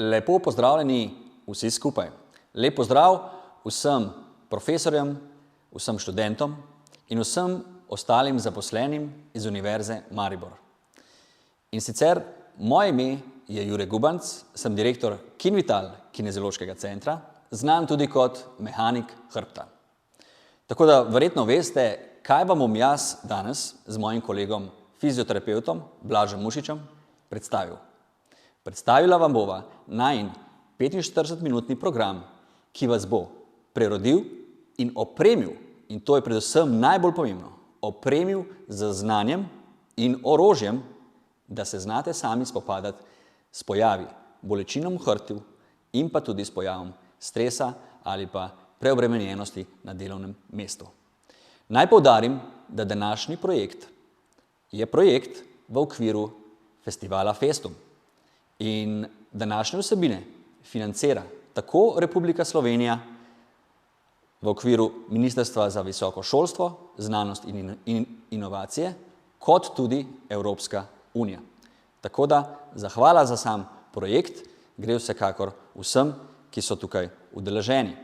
Lepo pozdravljeni vsi skupaj. Lep pozdrav vsem profesorjem, vsem študentom in vsem ostalim zaposlenim iz Univerze Maribor. In sicer moje ime je Jure Gubanc, sem direktor Kinvital kineziološkega centra, znan tudi kot mehanik hrbta. Tako da verjetno veste, kaj vam bom jaz danes z mojim kolegom fizioterapeutom Blažem Mušičem predstavil. Predstavila vam bova najin 45-minutni program, ki vas bo prerodil in opremil, in to je predvsem najbolj pomembno, opremil z znanjem in orožjem, da se znate sami spopadati s pojavi bolečinam v hrbtu in pa tudi s pojavom stresa ali pa preobremenjenosti na delovnem mestu. Naj poudarim, da današnji projekt je projekt v okviru festivala Festum. In današnje vsebine financira tako Republika Slovenija v okviru Ministrstva za visoko šolstvo, znanost in inovacije, kot tudi Evropska unija. Tako da zahvala za sam projekt gre vsekakor vsem, ki so tukaj udeleženi.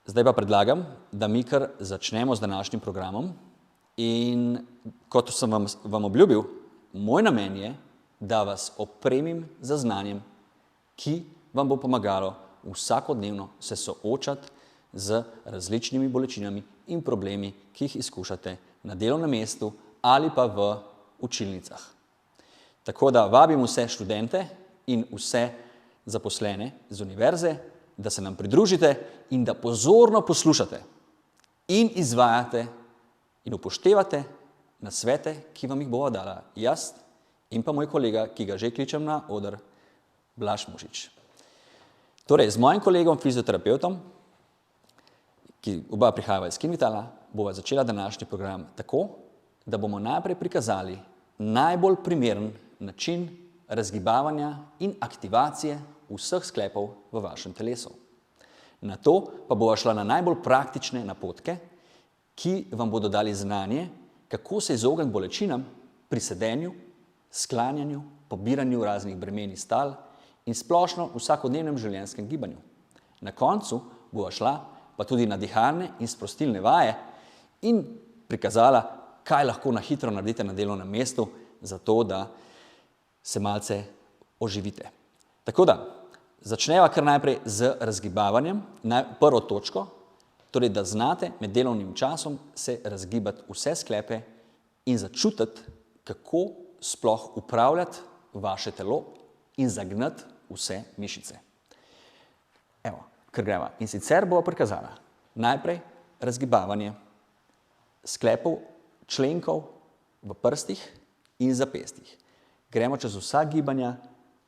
Zdaj pa predlagam, da mi kar začnemo z današnjim programom in kot sem vam obljubil, moj namen je, da vas opremim z znanjem, ki vam bo pomagalo vsakodnevno se soočati z različnimi bolečinami in problemi, ki jih izkušate na delovnem mestu ali pa v učilnicah. Tako da vabim vse študente in vse zaposlene z univerze, da se nam pridružite in da pozorno poslušate in izvajate in upoštevate nasvete, ki vam jih bova dala jaz in pa moj kolega, ki ga že kličem na oder, Blaž Mušič. Torej, z mojim kolegom fizioterapeutom, ki oba prihajava iz Kinvitala, bova začela današnji program tako, da bomo najprej prikazali najbolj primeren način razgibavanja in aktivacije vseh sklepov v vašem telesu. Nato pa bova šla na najbolj praktične napotke, ki vam bodo dali znanje, kako se izogniti bolečinam pri sedenju, sklanjanju, pobiranju raznih bremen iz tal in splošno vsakodnevnem življenjskem gibanju. Na koncu bova šla pa tudi na dihalne in sprostilne vaje in prikazala, kaj lahko na hitro naredite na delovnem mestu, zato da se malce oživite. Tako da, začneva kar najprej z razgibavanjem, prvo točko, torej da znate med delovnim časom se razgibati vse sklepe in začutiti, kako sploh upravljati vaše telo in zagnati vse mišice. Evo, kar greva. In sicer bova prikazala najprej razgibavanje sklepov, členkov v prstih in zapestjih. Gremo čez vsa gibanja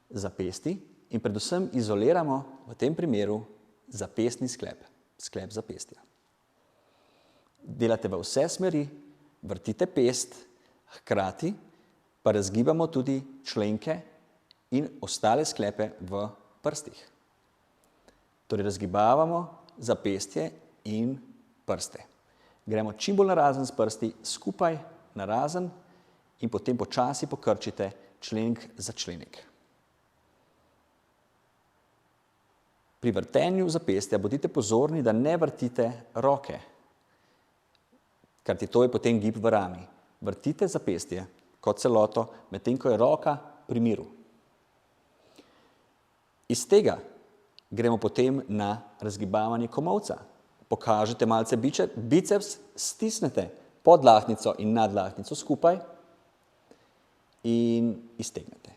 zapestij in predvsem izoliramo v tem primeru zapestni sklep, sklep zapestja. Delate v vse smeri, vrtite pest, hkrati pa razgibamo tudi členke in ostale sklepe v prstih. Torej razgibavamo zapestje in prste. Gremo čim bolj narazen s prsti, skupaj narazen in potem počasi pokrčite členek za členek. Pri vrtenju zapestja bodite pozorni, da ne vrtite roke, kajti to je potem gib v rami. Vrtite zapestje kot celoto, medtem ko je roka pri miru. Iz tega gremo potem na razgibavanje komolca. Pokažete malce biceps, stisnete podlahtnico in nadlahtnico skupaj in iztegnete.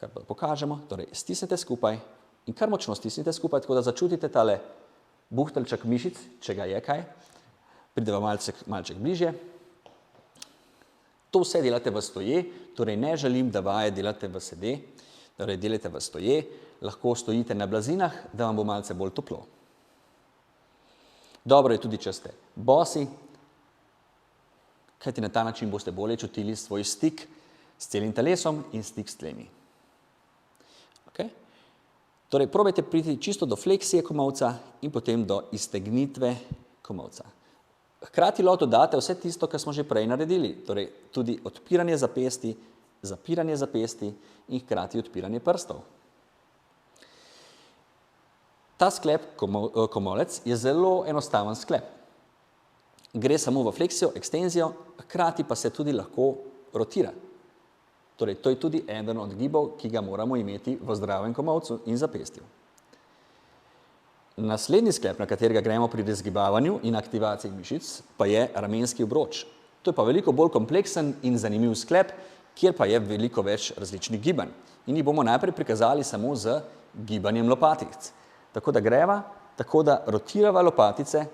Kar pa pokažemo, torej stisnete skupaj in kar močno stisnite skupaj, tako da začutite tale buhteljček mišic, če ga je kaj. Prideva malček bližje. To vse delate v stoje, torej ne želim, da vaje delate v sede, torej delate v stoje, lahko stojite na blazinah, da vam bo malce bolj toplo. Dobro je tudi, če ste bosi, kajti na ta način boste bolje čutili svoj stik s celim telesom in stik s tlemi. Okay? Torej, probajte priti čisto do fleksije komolca in potem do iztegnitve komolca. Hkrati lahko dodate vse tisto, kar smo že prej naredili, torej tudi odpiranje zapesti zapiranje zapestij in hkrati odpiranje prstov. Ta sklep, komolec, je zelo enostaven sklep. Gre samo v fleksijo, ekstenzijo, hkrati pa se tudi lahko rotira. Torej, to je tudi eden od gibov, ki ga moramo imeti v zdravem komolcu in zapestju. Naslednji sklep, na katerega gremo pri razgibavanju in aktivaciji mišic, pa je ramenski obroč. To je pa veliko bolj kompleksen in zanimiv sklep, kjer pa je veliko več različnih gibanj. In jih bomo najprej prikazali samo z gibanjem lopatic. Tako da greva, tako da rotirava lopatice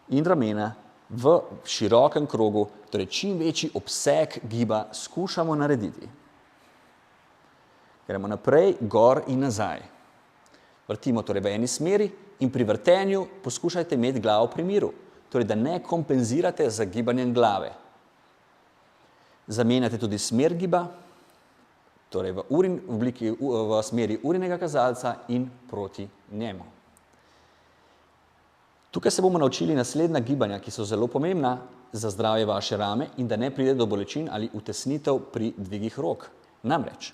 in ramena v širokem krogu, torej čim večji obseg giba skušamo narediti. Gremo naprej, gor in nazaj. Vrtimo torej v eni smeri in pri vrtenju poskušajte imeti glavo pri miru, torej da ne kompenzirate z gibanjem glave. Zamenjate tudi smer giba, torej v smeri urinega kazalca in proti njemu. Tukaj se bomo naučili naslednja gibanja, ki so zelo pomembna za zdravje vaše rame in da ne pride do bolečin ali utesnitev pri dvigih rok. Namreč,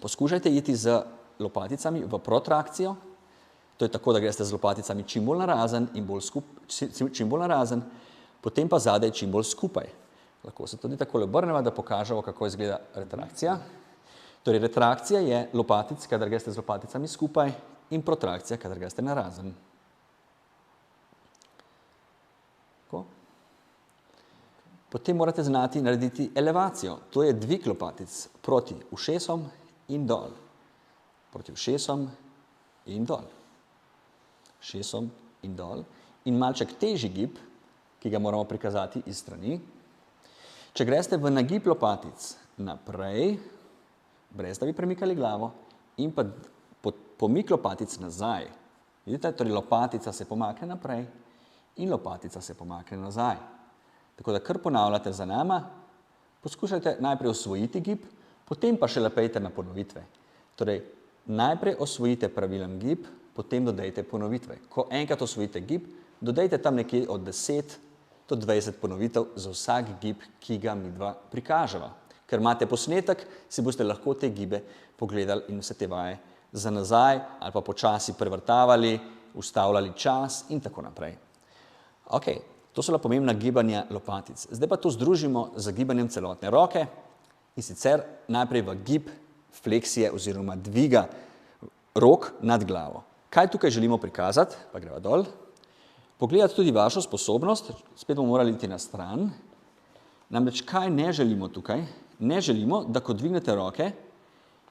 poskušajte iti z lopaticami v protrakcijo, to je tako, da greste z lopaticami čim bolj narazen in čim bolj narazen, potem pa zadaj čim bolj skupaj. Lahko se tudi takole obrneva, da pokažemo, kako izgleda retrakcija. Torej, retrakcija je lopatic, kadar greste z lopaticami skupaj, in protrakcija, kadar greste narazen. Tako. Potem morate znati narediti elevacijo. To je dvig lopatic proti ušesom in dol. Proti ušesom in dol. Ušesom in dol. In malček težji gib, ki ga moramo prikazati iz strani. Če greste v nagib lopatic naprej, brez da bi premikali glavo, in pa pomik lopatic nazaj. Vidite, torej lopatica se pomakne naprej in lopatica se pomakne nazaj. Tako da kar ponavljate za nama, poskušajte najprej osvojiti gib, potem pa še lepejte na ponovitve. Torej, najprej osvojite pravilen gib, potem dodajte ponovitve. Ko enkrat osvojite gib, dodajte tam nekje od 10 do 20 ponovitev za vsak gib, ki ga midva prikaževa. Ker imate posnetek, si boste lahko te gibe pogledali in vse te vaje za nazaj ali pa počasi prevrtavali, ustavljali čas in tako naprej. Ok, to so pomembna gibanja lopatic. Zdaj pa to združimo z gibanjem celotne roke in sicer najprej v gib fleksije oziroma dviga rok nad glavo. Kaj tukaj želimo prikazati? Pa greva dol. Pogledati tudi vašo sposobnost, spet bomo morali iti na stran. Namreč, kaj ne želimo tukaj? Ne želimo, da ko dvignete roke,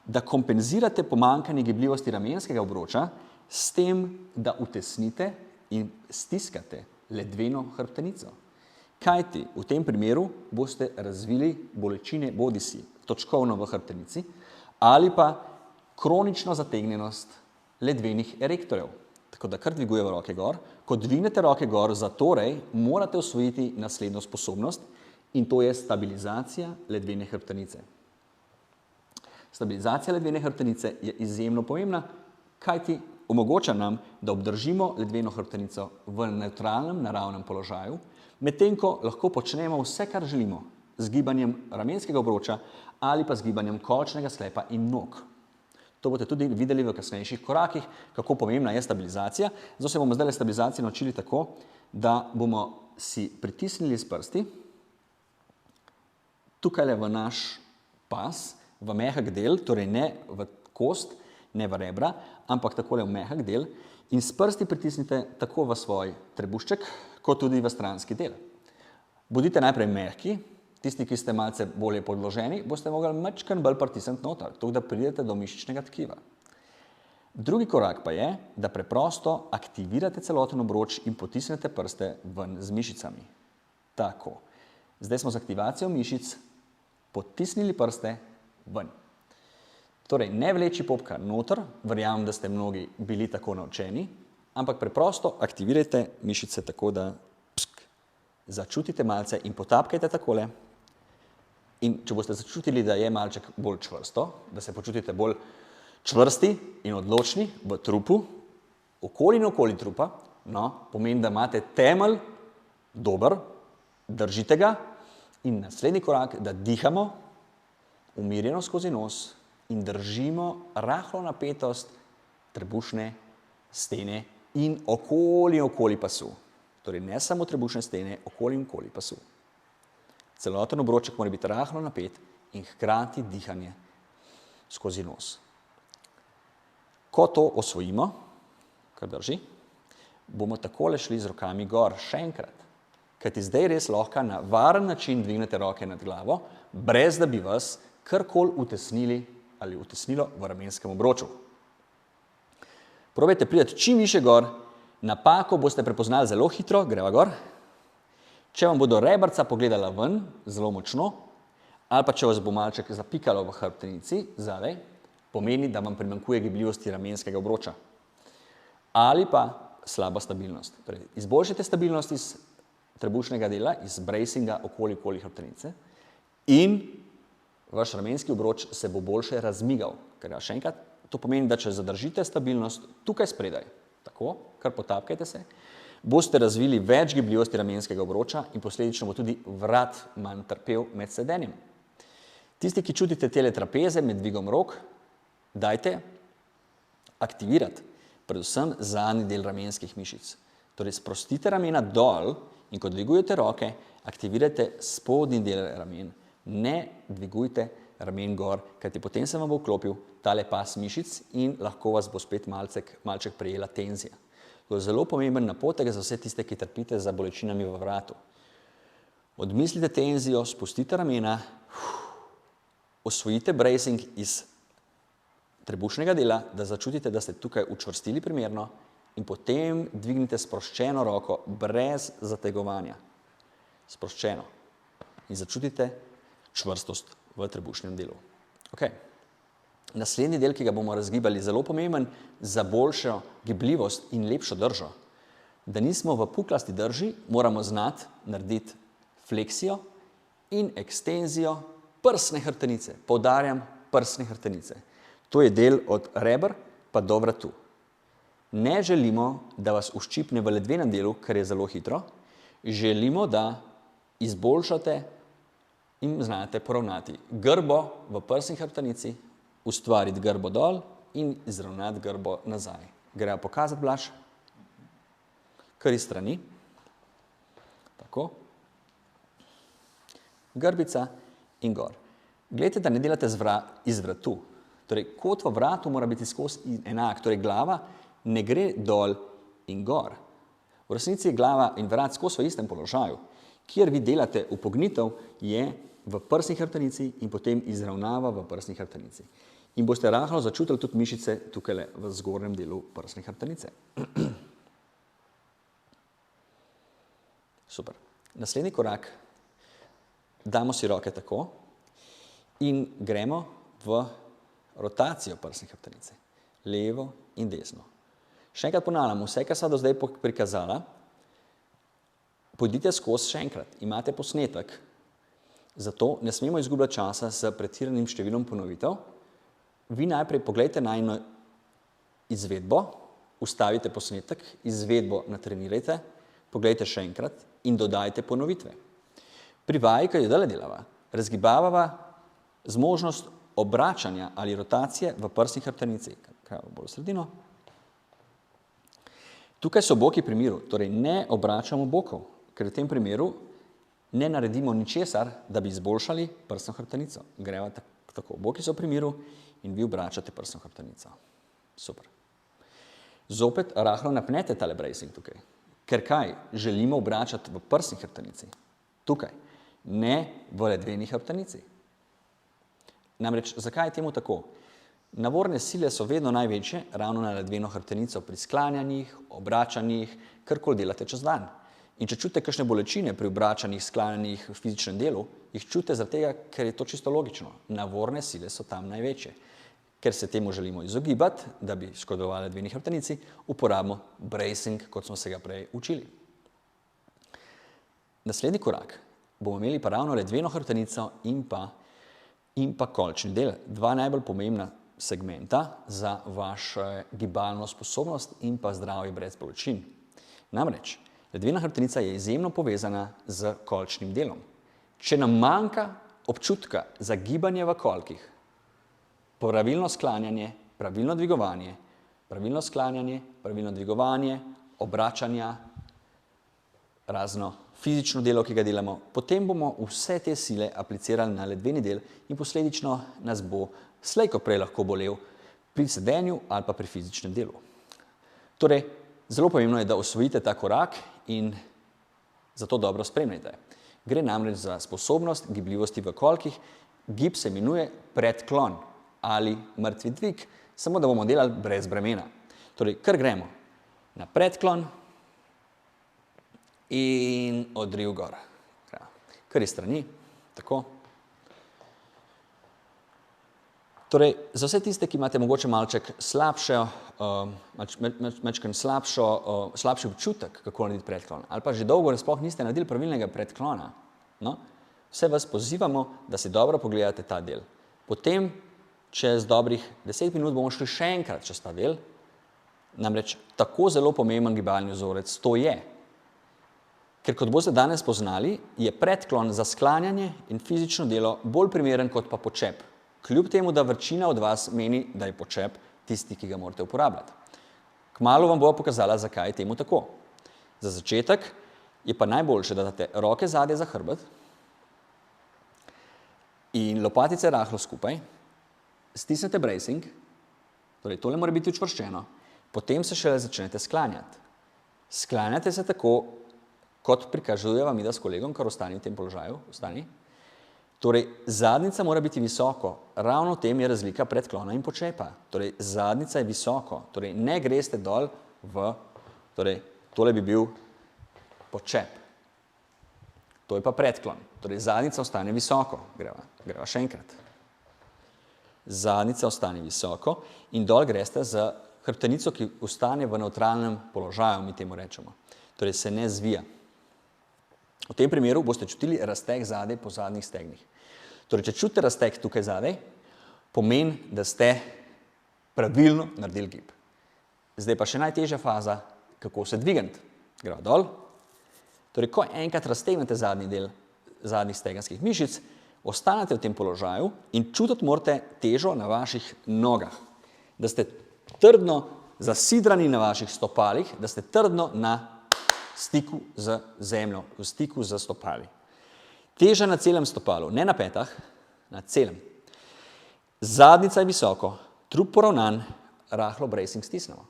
da kompenzirate pomanjkanje gibljivosti ramenskega obroča s tem, da utesnite in stiskate ledveno hrbtenico. Kajti v tem primeru boste razvili bolečine bodisi točkovno v hrbtenici ali pa kronično zategnjenost ledvenih erektorjev. Tako da kar dvigujemo roke gor. Ko dvignete roke gor, zatorej morate osvojiti naslednjo sposobnost in to je stabilizacija ledvene hrbtenice. Stabilizacija ledvene hrbtenice je izjemno pomembna, kajti omogoča nam, da obdržimo ledveno hrbtenico v nevtralnem naravnem položaju, medtem ko lahko počnemo vse, kar želimo, z gibanjem ramenskega obroča ali pa z gibanjem kolčnega sklepa in nog. To boste tudi videli v kasnejših korakih, kako pomembna je stabilizacija. Zato se bomo zdaj stabilizacijo naučili tako, da bomo si pritisnili s prsti tukaj v naš pas, v mehak del, torej ne v kost, ne v rebra, ampak takole v mehak del in s prsti pritisnite tako v svoj trebušček, kot tudi v stranski del. Bodite najprej mehki, tisti, ki ste malce bolje podloženi, boste mogli majčkeno bolj pritisniti noter, tako da pridete do mišičnega tkiva. Drugi korak pa je, da preprosto aktivirate celoten obroč in potisnete prste ven z mišicami. Tako. Zdaj smo z aktivacijo mišic potisnili prste ven. Torej, ne vleči popka noter, verjamem, da ste mnogi bili tako naučeni, ampak preprosto aktivirajte mišice tako, da začutite malce in potapkajte takole. In če boste začutili, da je malček bolj čvrsto, da se počutite bolj čvrsti in odločni v trupu, okoli in okoli trupa, no, pomeni, da imate temelj dober, držite ga in naslednji korak, da dihamo umirjeno skozi nos in držimo rahlo napetost trebušne stene in okoli pasu. Torej ne samo trebušne stene, okoli pasu. Celoten obroček mora biti rahlo napet in hkrati dihanje skozi nos. Ko to osvojimo, kar drži, bomo takole šli z rokami gor še enkrat. Kajti zdaj res lahko na varen način dvignete roke nad glavo, brez da bi vas karkoli utesnili ali utesnilo v ramenskem obroču. Probajte priti čim više gor, napako boste prepoznali zelo hitro, greva gor. Če vam bodo rebrca pogledala ven, zelo močno, ali pa če vas bo malček zapikalo v hrbtenici, zadaj, pomeni, da vam primanjkuje gibljivosti ramenskega obroča. Ali pa slaba stabilnost. Torej, izboljšajte stabilnost iz trebušnega dela, iz bracinga okoli hrbtenice in vaš ramenski obroč se bo boljše razmigal. Ker še enkrat, to pomeni, da če zadržite stabilnost tukaj spredaj, tako, kar potapkajte se, boste razvili več gibljivosti ramenskega obroča in posledično bo tudi vrat manj trpel med sedenjem. Tisti, ki čutite tele trapeze med dvigom rok, dajte aktivirati predvsem zadnji del ramenskih mišic. Torej, sprostite ramena dol in ko dvigujete roke, aktivirajte spodnji del ramen. Ne dvigujte ramen gor, kajti potem se vam bo vklopil tale pas mišic in lahko vas bo spet malček prijela tenzija. To je zelo pomemben napotek za vse tiste, ki trpite za bolečinami v vratu. Odmislite tenzijo, spustite ramena, osvojite bracing iz trebušnega dela, da začutite, da ste tukaj učvrstili primerno in potem dvignite sproščeno roko brez zategovanja. Sproščeno. In začutite čvrstost v trebušnem delu. Okay. Naslednji del, ki ga bomo razgibali, zelo pomemben za boljšo gibljivost in lepšo držo. Da nismo v puklasti drži, moramo znati narediti fleksijo in ekstenzijo prsne hrbtenice. Poudarjam prsne hrbtenice. To je del od reber pa do vratu. Ne želimo, da vas uščipne v ledvenem delu, kar je zelo hitro. Želimo, da izboljšate in znate poravnati grbo v prsni hrbtenici, ustvariti grbo dol in izravnati grbo nazaj. Greva pokazati, Blaž? Kar iz strani. Tako. Grbica in gor. Glejte, da ne delate iz vratu. Torej, kot v vratu mora biti skozi enak. Torej, glava ne gre dol in gor. V resnici je glava in vrat skozi v istem položaju. Kjer vi delate upognitev, je v prsni hrbtenici in potem izravnava v prsni hrbtenici. In boste rahlo začutili tudi mišice tukaj v zgornjem delu prsne hrbtenice. Super. Naslednji korak. Damo si roke tako in gremo v rotacijo prsne hrbtenice. Levo in desno. Še enkrat ponavljam, vse, kar sem do zdaj prikazala, pojdite skozi še enkrat. Imate posnetek. Zato ne smemo izgubljati časa s pretiranim številom ponovitev. Vi najprej pogledajte najino izvedbo, ustavite posnetek, izvedbo natrenirajte, pogledajte še enkrat in dodajte ponovitve. Pri vaji, ki jo dale delava, razgibavava zmožnost obračanja ali rotacije v prsni hrbtenici. Kaj bolj v sredino? Tukaj so boki pri miru, torej ne obračamo bokov, ker v tem primeru ne naredimo ničesar, da bi izboljšali prsno hrbtenico. Greva tako. Boki so pri miru in vi obračate prsno hrbtenico. Super. Zopet rahlo napnete tale bracing tukaj. Ker kaj? Želimo obračati v prsni hrbtenici. Tukaj. Ne v ledveni hrbtenici. Namreč, zakaj je temu tako? Navorne sile so vedno največje ravno na ledveno hrbtenico pri sklanjanjih, obračanjih, karkoli delate čez dan. In če čutite kakšne bolečine pri obračanjih, sklanjanjih v fizičnem delu, jih čutite zaradi tega, ker je to čisto logično. Navorne sile so tam največje. Ker se temu želimo izogibati, da bi škodovali ledveni hrbtenici, uporabimo bracing, kot smo se ga prej učili. Naslednji korak. Bomo imeli pa ravno ledveno hrbtenico in pa kolčni del. Dva najbolj pomembna segmenta za vašo gibalno sposobnost in pa zdravje brez bolečin. Namreč, ledvena hrbtenica je izjemno povezana z kolčnim delom. Če nam manjka občutka za gibanje v kolkih, pravilno sklanjanje, pravilno dvigovanje, pravilno sklanjanje, pravilno dvigovanje, obračanja, razno fizično delo, ki ga delamo, potem bomo vse te sile aplicirali na ledveni del in posledično nas bo slej ko prej lahko bolel pri sedenju ali pa pri fizičnem delu. Torej, zelo pomembno je, da osvojite ta korak in zato dobro spremljajte. Gre namreč za sposobnost gibljivosti v kolkih, gib se imenuje predklon ali mrtvi dvig, samo da bomo delali brez bremena. Torej, kar gremo na predklon in odriv gor. Kar iz strani, tako. Torej, za vse tiste, ki imate mogoče malček slabši občutek, kako narediti predklon, ali pa že dolgo sploh niste naredili pravilnega predklona, no, vse vas pozivamo, da si dobro pogledate ta del. Potem, čez dobrih 10 minut bomo šli še enkrat čez ta del, namreč tako zelo pomemben gibalni vzorec to je. Ker kot boste danes poznali, je predklon za sklanjanje in fizično delo bolj primeren kot pa počep. Kljub temu, da večina od vas meni, da je počep tisti, ki ga morate uporabljati. Kmalu vam bo pokazala, zakaj je temu tako. Za začetek je pa najboljše, da date roke zadaj za hrbet in lopatice rahlo skupaj, stisnete bracing, torej tole mora biti učvrščeno, potem se šele začnete sklanjati. Sklanjate se tako, kot prikazujeva midva s kolegom, kar ostani v tem položaju, ostani. Torej, zadnjica mora biti visoko, ravno v tem je razlika predklona in počepa. Torej, zadnjica je visoko, torej ne greste dol v, torej, tole bi bil počep. To je pa predklon, torej zadnjica ostane visoko, greva še enkrat. Zadnjica ostane visoko in dol greste z hrbtenico, ki ostane v nevtralnem položaju, mi temu rečemo. Torej, se ne zvija. V tem primeru boste čutili razteg zadaj po zadnjih stegnih. Torej, če čutite razteg tukaj zadaj, pomeni, da ste pravilno naredili gib. Zdaj pa še najtežja faza, kako se dvigniti. Greva dol. Torej, ko enkrat raztegnete zadnji del zadnjih stegenskih mišic, ostanete v tem položaju in čutiti morate težo na vaših nogah. Da ste trdno zasidrani na vaših stopalih, da ste trdno na stiku z zemljo, v stiku z stopali. Teža na celem stopalu, ne na petah, na celem. Zadnjica je visoko, trup poravnan, rahlo bracing stisnemo.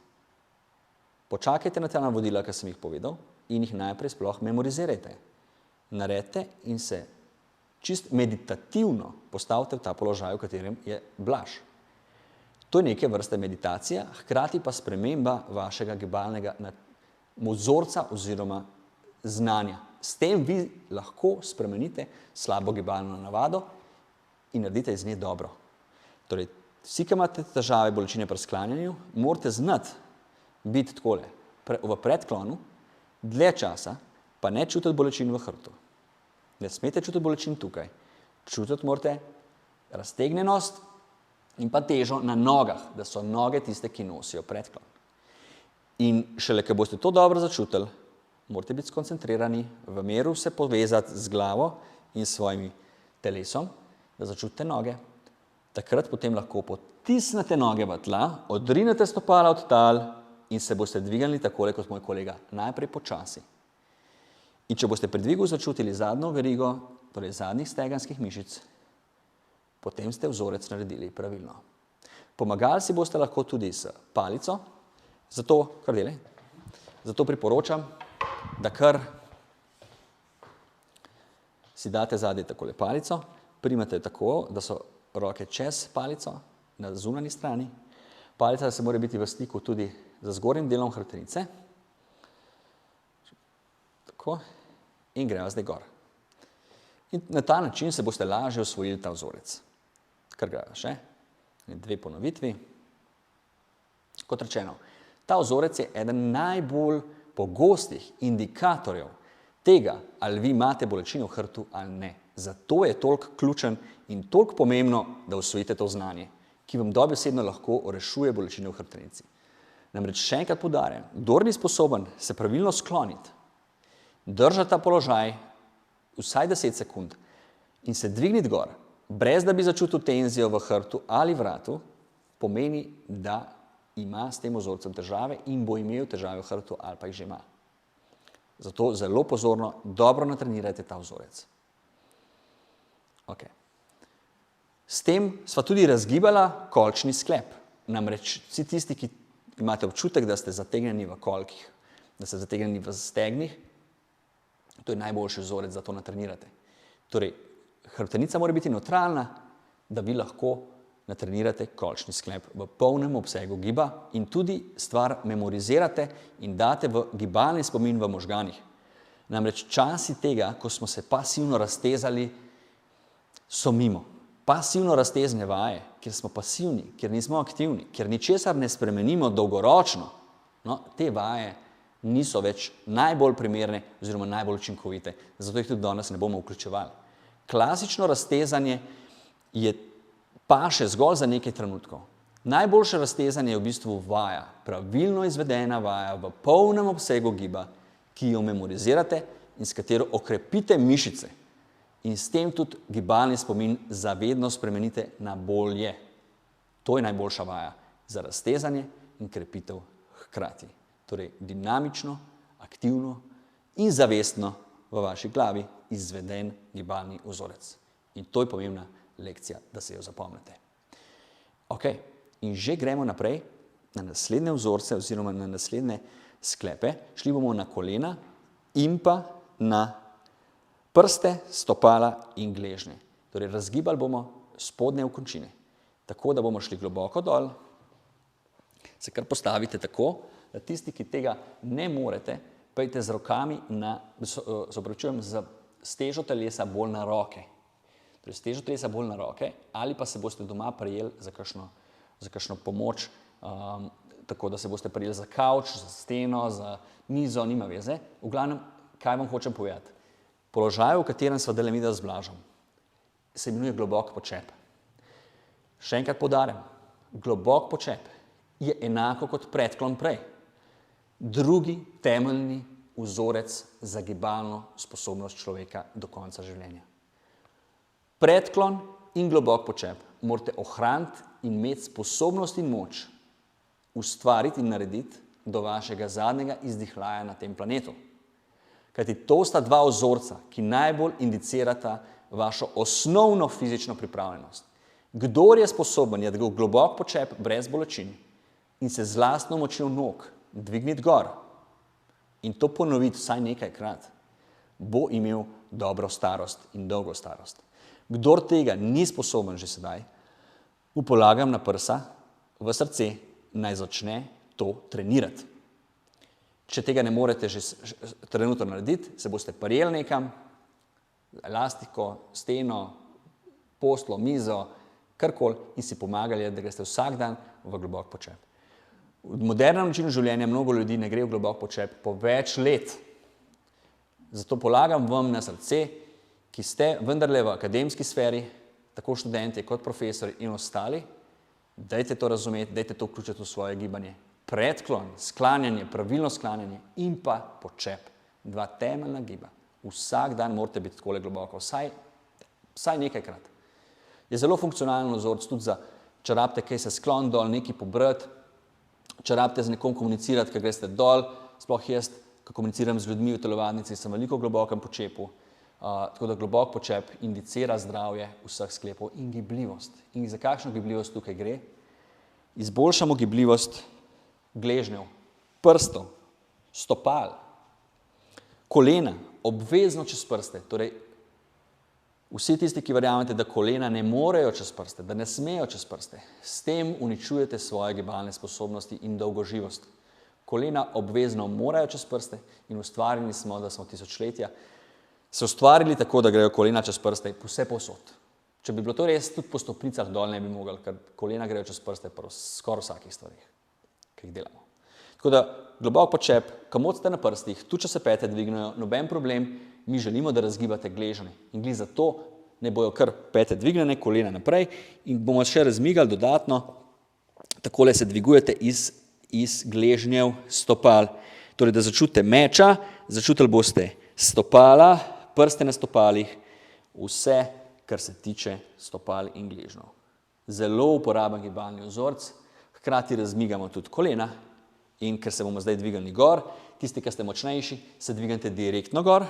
Počakajte na ta navodila, ki sem jih povedal, in jih najprej sploh memorizirajte. Naredite in se čist meditativno postavite v ta položaj, v katerem je blaž. To je neke vrste meditacija, hkrati pa sprememba vašega gibalnega vzorca oziroma znanja. S tem vi lahko spremenite slabo gibalno navado in naredite iz nje dobro. Torej, vsi, ki imate težave, bolečine pri sklanjanju, morate znati biti takole, v predklonu, dlje časa, pa ne čutiti bolečin v hrbtu. Ne smete čutiti bolečin tukaj. Čutiti morate raztegnjenost in pa težo na nogah, da so noge tiste, ki nosijo predklon. In šele, ko boste to dobro začutili, morate biti skoncentrirani, v miru se povezati z glavo in svojim telesom, da začutite noge. Takrat potem lahko potisnete noge v tla, odrinete stopala od tal in se boste dvignili takole kot moj kolega, najprej počasi. In če boste pri dvigu začutili zadnjo verigo, torej zadnjih stegenskih mišic, potem ste vzorec naredili pravilno. Pomagali si boste lahko tudi s palico, zato priporočam, da kar si date zadaj takole palico, primete tako, da so roke čez palico na zunanji strani. Palica se mora biti v stiku tudi z zgornjim delom hrbtenice. Tako. In greva zdaj gor. In na ta način se boste lažje osvojili ta vzorec. Kar greva še. 2 ponovitvi. Kot rečeno, ta vzorec je eden najbolj pogostih indikatorjev tega, ali vi imate bolečino v hrbtu ali ne. Zato je toliko ključen in toliko pomembno, da osvojite to znanje, ki vam dobesedno lahko rešuje bolečine v hrbtenici. Namreč še enkrat poudarjam, kdor ni sposoben se pravilno skloniti, držati ta položaj vsaj 10 sekund In se dvigniti gor, brez da bi začutil tenzijo v hrbtu ali vratu, pomeni, da ima s tem vzorcem težave in bo imel težave v hrbtu ali pa jih že ima. Zato zelo pozorno, dobro natrenirajte ta vzorec. Okay. S tem sva tudi razgibala kolčni sklep. Namreč vsi tisti, ki imate občutek, da ste zategnjeni v kolkih, da ste zategnjeni v stegnih, to je najboljši vzorec, da to natrenirate. Torej, hrbtenica mora biti nevtralna, da vi lahko natrenirate kolčni sklep v polnem obsegu giba in tudi stvar memorizirate in date v gibalni spomin v možganih. Namreč časi tega, ko smo se pasivno raztezali, so mimo. Pasivno raztezne vaje, kjer smo pasivni, kjer nismo aktivni, kjer ničesar ne spremenimo dolgoročno, no, te vaje niso več najbolj primerne oziroma najbolj učinkovite, zato jih tudi danes ne bomo vključevali. Klasično raztezanje paše zgolj za nekaj trenutkov. Najboljše raztezanje je v bistvu vaja, pravilno izvedena vaja v polnem obsegu giba, ki jo memorizirate in s katero okrepite mišice. In s tem tudi gibalni spomin zavedno spremenite na bolje. To je najboljša vaja za raztezanje in krepitev hkrati. Torej dinamično, aktivno in zavestno v vaši glavi izveden gibalni vzorec. In to je pomembna lekcija, da se jo zapomnite. Ok, in že gremo naprej na naslednje vzorce oziroma na naslednje sklepe. Šli bomo na kolena in pa na prste, stopala in gležnje. Torej, razgibali bomo spodnje okončine. Tako, da bomo šli globoko dol, se kar postavite tako, da tisti, ki tega ne morete, pejte z rokami s težo telesa bolj na roke. Torej, s težo telesa bolj na roke, ali pa se boste doma prijeli za kakšno pomoč, tako da se boste prijeli za kavč, za steno, za mizo, nima veze. V glavnem, kaj vam hočem povedati? Položaj, v katerem sva delamida z Blažom, se imenuje globok počep. Še enkrat poudarjam, globok počep je enako kot predklon prej. Drugi temeljni vzorec za gibalno sposobnost človeka do konca življenja. Predklon in globok počep morate ohraniti in imeti sposobnost in moč ustvariti in narediti do vašega zadnjega izdihljaja na tem planetu. Kajti to sta dva vzorca, ki najbolj indicirata vašo osnovno fizično pripravljenost. Kdor je sposoben je globok počep brez bolečin in se z lastno močjo nog dvigniti gor in to ponoviti vsaj nekajkrat, bo imel dobro starost in dolgo starost. Kdor tega ni sposoben že sedaj, mu polagam na prsa v srce, naj začne to trenirati. Če tega ne morete že trenutno narediti, se boste prijeli nekam, elastiko, steno, poslo, mizo, karkoli in si pomagali, da greste vsak dan v globok počep. V modernem načinu življenja mnogo ljudi ne gre v globok počep po več let. Zato polagam vam na srce, ki ste vendarle v akademski sferi, tako študenti kot profesori in ostali, dajte to razumeti, dajte to vključiti v svoje gibanje. Predklon, sklanjanje, pravilno sklanjanje in pa počep. Dva temeljna giba. Vsak dan morate biti takole globoko, vsaj nekajkrat. Je zelo funkcionalen vzorec tudi za, če rabite kaj se sklon dol, nekaj pobrati, če rabite z nekom komunicirati, ker greste dol, sploh jaz, ko komuniciram z ljudmi v telovadnici, sem veliko globokem počepu, tako da globok počep indicira zdravje vseh sklepov in gibljivost. In za kakšno gibljivost tukaj gre? Izboljšamo gibljivost gležnjev, prstov, stopal, kolena, obvezno čez prste. Torej, vsi tisti, ki verjamete, da kolena ne morejo čez prste, da ne smejo čez prste, s tem uničujete svoje gibalne sposobnosti in dolgoživost. Kolena obvezno morajo čez prste in ustvarjeni smo, da smo tisočletja se ustvarili tako, da grejo kolena čez prste vse povsod. Če bi bilo to res, tudi po stopnicah dol ne bi mogli, ker kolena grejo čez prste po skoraj vsakih stvarih, ki jih delamo. Tako da globok počep, kamot ste na prstih, tudi če se pete dvignejo, noben problem, mi želimo, da razgibate gležnje. In glih zato ne bojo kar pete dvignjene, kolena naprej in bomo še razmigali dodatno, takole se dvigujete iz gležnjev stopal. Torej, da začutite meča, začutili boste stopala, prste na stopalih, vse kar se tiče stopal in gležnjev. Zelo uporaben gibalni vzorec, hkrati razmigamo tudi kolena in ker se bomo zdaj dvignili gor, tisti, ki ste močnejši, se dvignete direktno gor,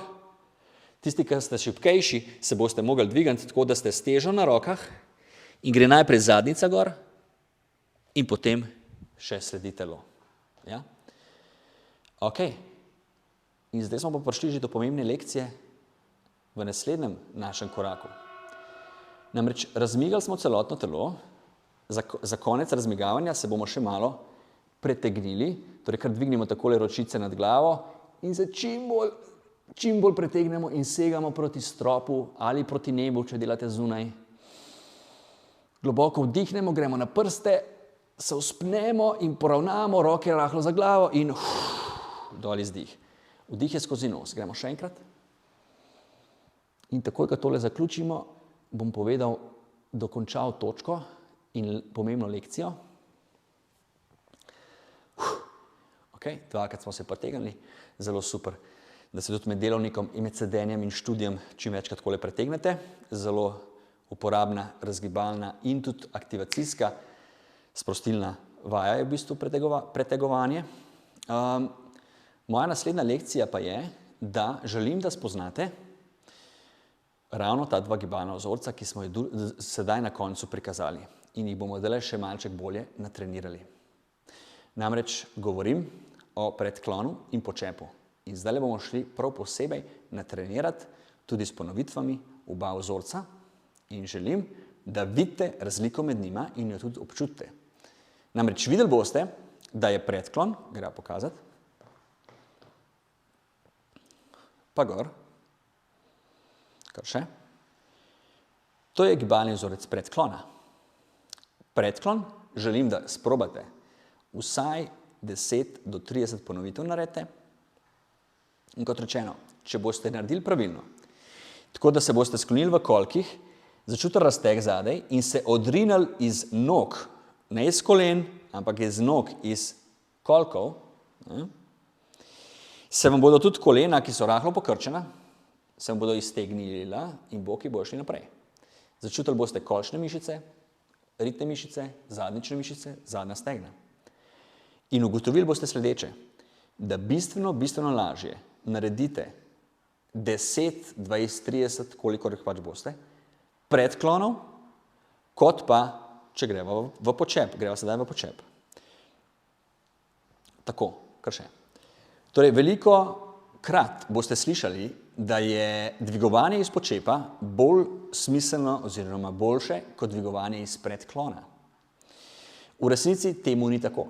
tisti, ki ste šibkejši, se boste mogli dvigniti tako, da ste s težo na rokah in gre najprej zadnjica gor in potem še sledi telo. Ja? Ok. In zdaj smo pa prišli že do pomembne lekcije v naslednjem našem koraku. Namreč razmigali smo celotno telo, za konec razmigavanja se bomo še malo pretegnili, torej kar dvignemo takole ročice nad glavo in se čim bolj pretegnemo in segamo proti stropu ali proti nebu, če delate zunaj. Globoko vdihnemo, gremo na prste, se vzpnemo in poravnamo roke rahlo za glavo in dol izdih. Vdih je skozi nos. Gremo še enkrat. In takoj, ko tole zaključimo, bom povedal, dokončal točko in pomembno lekcijo. Ok, dvakrat smo se pretegnili, zelo super, da se tudi med delovnikom in med sedenjem in študijem čim večkrat takole pretegnete. Zelo uporabna, razgibalna in tudi aktivacijska, sprostilna vaja je v bistvu pretegovanje. Moja naslednja lekcija pa je, da želim, da spoznate ravno ta dva gibalna vzorca, ki smo jo sedaj na koncu prikazali in jih bomo zdaj še malček bolje natrenirali. Namreč govorim o predklonu in počepu. In zdaj bomo šli prav posebej natrenirati tudi s ponovitvami oba vzorca in želim, da vidite razliko med njima in jo tudi občutite. Namreč videli boste, da je predklon, gre pokazati, pa gor, kar še. To je gibalni vzorec predklona. Predklon želim, da sprobate vsaj 10 do 30 ponovitev naredite. In kot rečeno, če boste naredili pravilno, tako da se boste sklonili v kolkih, začutili razteg zadaj in se odrinili iz nog, ne iz kolen, ampak iz nog, iz kolkov, se vam bodo tudi kolena, ki so rahlo pokrčena, se vam bodo iztegnila in boki bodo šli naprej. Začutili boste kolčne mišice, ritne mišice, zadnjične mišice, zadnja stegna. In ugotovili boste sledeče, da bistveno lažje naredite 10, 20, 30, kolikor jih pač boste, predklonov, kot pa, če greva v počep. Greva sedaj v počep. Tako, kar še. Torej, veliko krat boste slišali, da je dvigovanje iz počepa bolj smiselno oziroma boljše kot dvigovanje iz predklona. V resnici temu ni tako.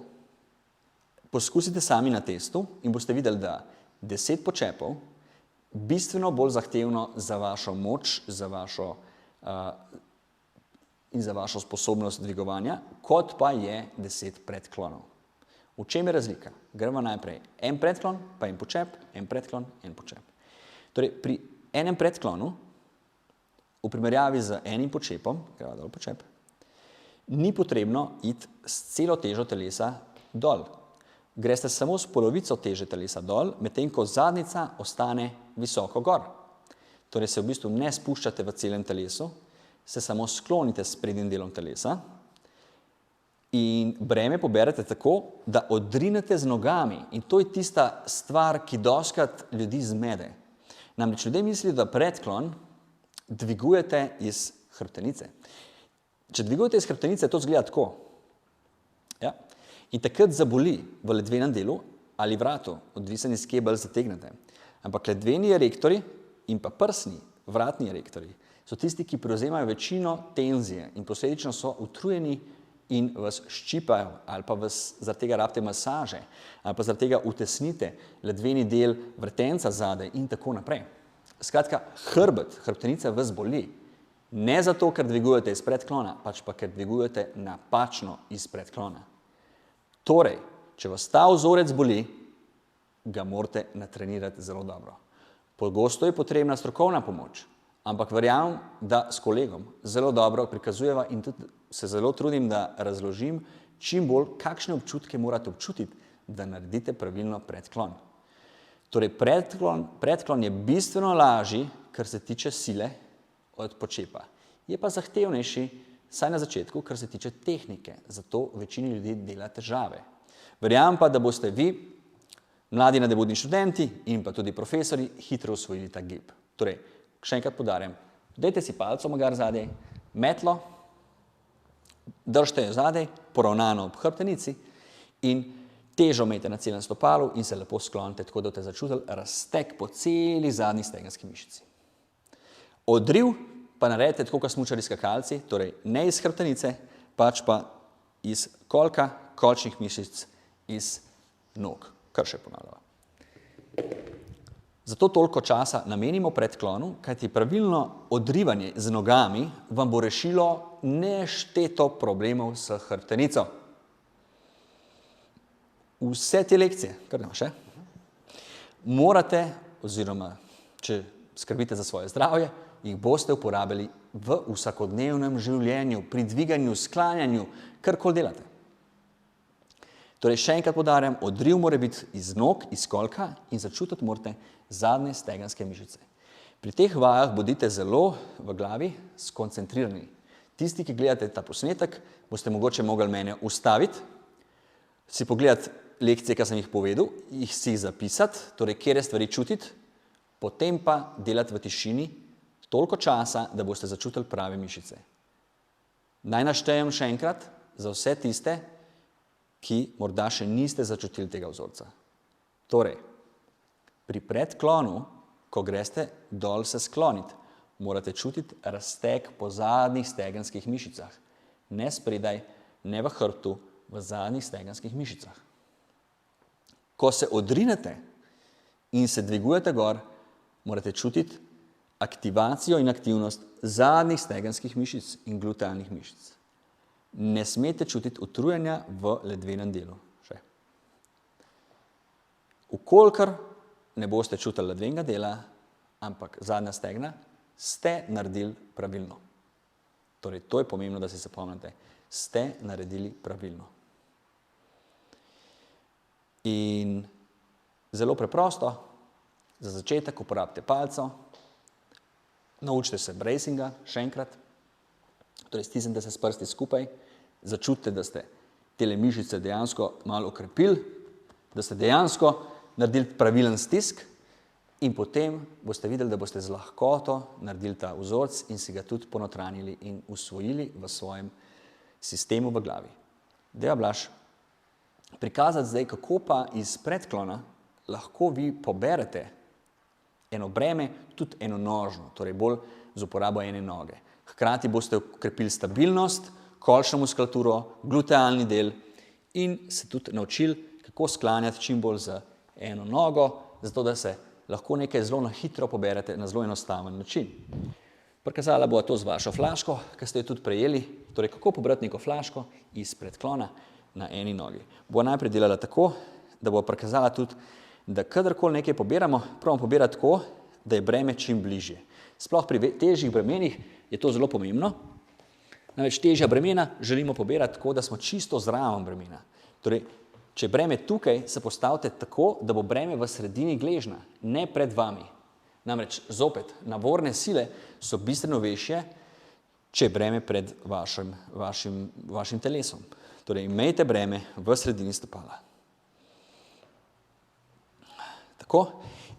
Poskusite sami na testu in boste videli, da 10 počepov bistveno bolj zahtevno za vašo moč in za vašo sposobnost dvigovanja, kot pa je 10 predklonov. V čem je razlika? Gremo najprej en predklon, pa en počep, en predklon, en počep. Torej, pri enem predklonu, v primerjavi z enim počepom, gremo dol počep, ni potrebno iti s celo težo telesa dol. Greste samo s polovico teže telesa dol, medtem ko zadnjica ostane visoko gor. Torej se v bistvu ne spuščate v celem telesu, se samo sklonite s prednjim delom telesa in breme poberete tako, da odrinete z nogami. In to je tista stvar, ki dostikrat ljudi zmede. Namreč ljudje mislijo, da predklon dvigujete iz hrbtenice. Če dvigujete iz hrbtenice, to izgleda tako. Ja? In takrat zaboli v ledvenem delu ali vratu, odvisen iz kje bolj zategnete. Ampak ledveni erektori in pa prsni, vratni erektori so tisti, ki prevzemajo večino tenzije in posledično so utrujeni in vas ščipajo ali pa vas zaradi tega rabite masaže ali pa zaradi tega utesnite ledveni del vretenca zadaj in tako naprej. Skratka, hrbtenica vas boli. Ne zato, ker dvigujete iz predklona, pač pa ker dvigujete napačno iz predklona. Torej, če vas ta vzorec boli, ga morate natrenirati zelo dobro. Pogosto je potrebna strokovna pomoč, ampak verjamem, da s kolegom zelo dobro prikazujeva in tudi se zelo trudim, da razložim čim bolj, kakšne občutke morate občutiti, da naredite pravilno predklon. Torej, predklon je bistveno lažji, kar se tiče sile, od počepa. je pa zahtevnejši, saj na začetku, kar se tiče tehnike, zato večini ljudi dela težave. Verjamem pa, da boste vi, mladi nadebudni študenti in pa tudi profesori, hitro usvojili ta gib. Torej, še enkrat poudarjam, dajte si palco magar zadaj, metlo, držite jo zadaj, poravnano ob hrbtenici in težo imejte na celem stopalu in se lepo sklonite, tako da boste začutili razteg po celi zadnji stegenski mišici. Odriv pa naredite tako, kot smučarji skakalci, torej ne iz hrbtenice, pač pa iz kolka, kolčnih mišic, iz nog, kar še ponavljava. Zato toliko časa namenimo predklonu, kajti pravilno odrivanje z nogami vam bo rešilo nešteto problemov s hrbtenico. Vse te lekcije, kar ima še, morate, oziroma če skrbite za svoje zdravje, jih boste uporabili v vsakodnevnem življenju, pri dviganju, sklanjanju, karkoli delate. Torej, še enkrat poudarjam, odriv mora biti iz nog, iz kolka in začutiti morate zadnje stegenske mišice. Pri teh vajah bodite zelo v glavi skoncentrirani. Tisti, ki gledate ta posnetek, boste mogoče mogli mene ustaviti, si pogledati lekcije, ki sem jih povedal, si jih zapisati, torej kjer stvari čutiti, potem pa delati v tišini toliko časa, da boste začutili prave mišice. Naj naštejem še enkrat za vse tiste, ki morda še niste začutili tega vzorca. Torej, pri predklonu, ko greste dol se skloniti, morate čutiti razteg po zadnjih stegenskih mišicah. Ne spredaj, ne v hrbtu, v zadnjih stegenskih mišicah. Ko se odrinete in se dvigujete gor, morate čutiti aktivacijo in aktivnost zadnjih stegenskih mišic in glutealnih mišic. Ne smete čutiti utrujenja v ledvenem delu. Še. Vkolikor ne boste čutili ledvenega dela, ampak zadnja stegna, ste naredili pravilno. Torej, to je pomembno, da si zapomnite. Ste naredili pravilno. In zelo preprosto, za začetek uporabite palco, naučite se bracinga, še enkrat, torej stisnite se s prsti skupaj, začutite, da ste tele mišice dejansko malo okrepili, da ste dejansko naredili pravilen stisk in potem boste videli, da boste z lahkoto naredili ta vzorec in si ga tudi ponotranjili in usvojili v svojem sistemu v glavi. Deva Blaž, prikazati zdaj, kako pa iz predklona lahko vi poberete eno breme, tudi enonožno, torej bolj z uporabo ene noge. Hkrati boste okrepili stabilnost, kolčno muskulaturo, glutealni del in se tudi naučili, kako sklanjati čim bolj z eno nogo, zato da se lahko nekaj zelo na hitro poberete na zelo enostaven način. Prikazala bo to z vašo flaško, ki ste jo tudi prejeli, torej kako pobrati neko flaško iz predklona na eni nogi. Bo najprej delala tako, da bo prikazala tudi, da kadarkoli nekaj pobiramo, probamo pobirati tako, da je breme čim bližje. Sploh pri težjih bremenih je to zelo pomembno. Namreč težja bremena želimo pobirati tako, da smo čisto zraven bremena. Torej, če je breme tukaj, se postavite tako, da bo breme v sredini gležna, ne pred vami. Namreč, zopet, navorne sile so bistveno večje, če je breme pred vašim telesom. Torej, imejte breme v sredini stopala. Tako.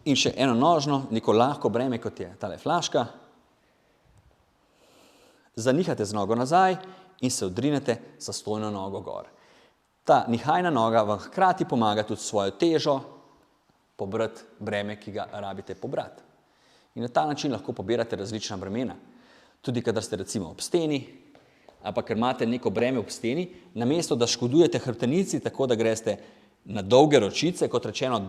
In še eno nožno, neko lahko breme, kot je tale flaška. Zanihate z nogo nazaj in se odrinete sa stojno nogo gor. Ta nihajna noga vam hkrati pomaga tudi svojo težo pobrati breme, ki ga rabite pobrati. In na ta način lahko pobirate različna bremena. Tudi, kadar ste recimo ob steni, ali pa ker imate neko breme ob steni, namesto da škodujete hrbtenici, tako da greste na dolge ročice, kot rečeno,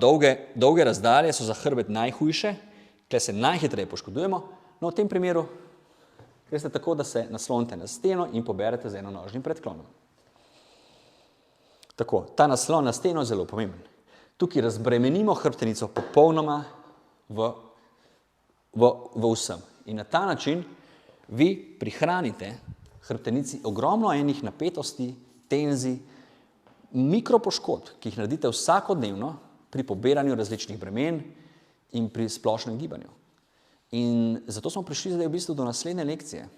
dolge razdalje so za hrbet najhujše, kjer se najhitreje poškodujemo, no v tem primeru greste tako, da se naslonite na steno in poberete z enonožnim predklonom. Tako, ta naslon na steno je zelo pomemben. Tukaj razbremenimo hrbtenico popolnoma v vsem. In na ta način vi prihranite hrbtenici ogromno enih napetosti, tenzij, mikropoškodb, ki jih naredite vsakodnevno pri pobiranju različnih bremen in pri splošnem gibanju. In zato smo prišli zdaj v bistvu do naslednje lekcije.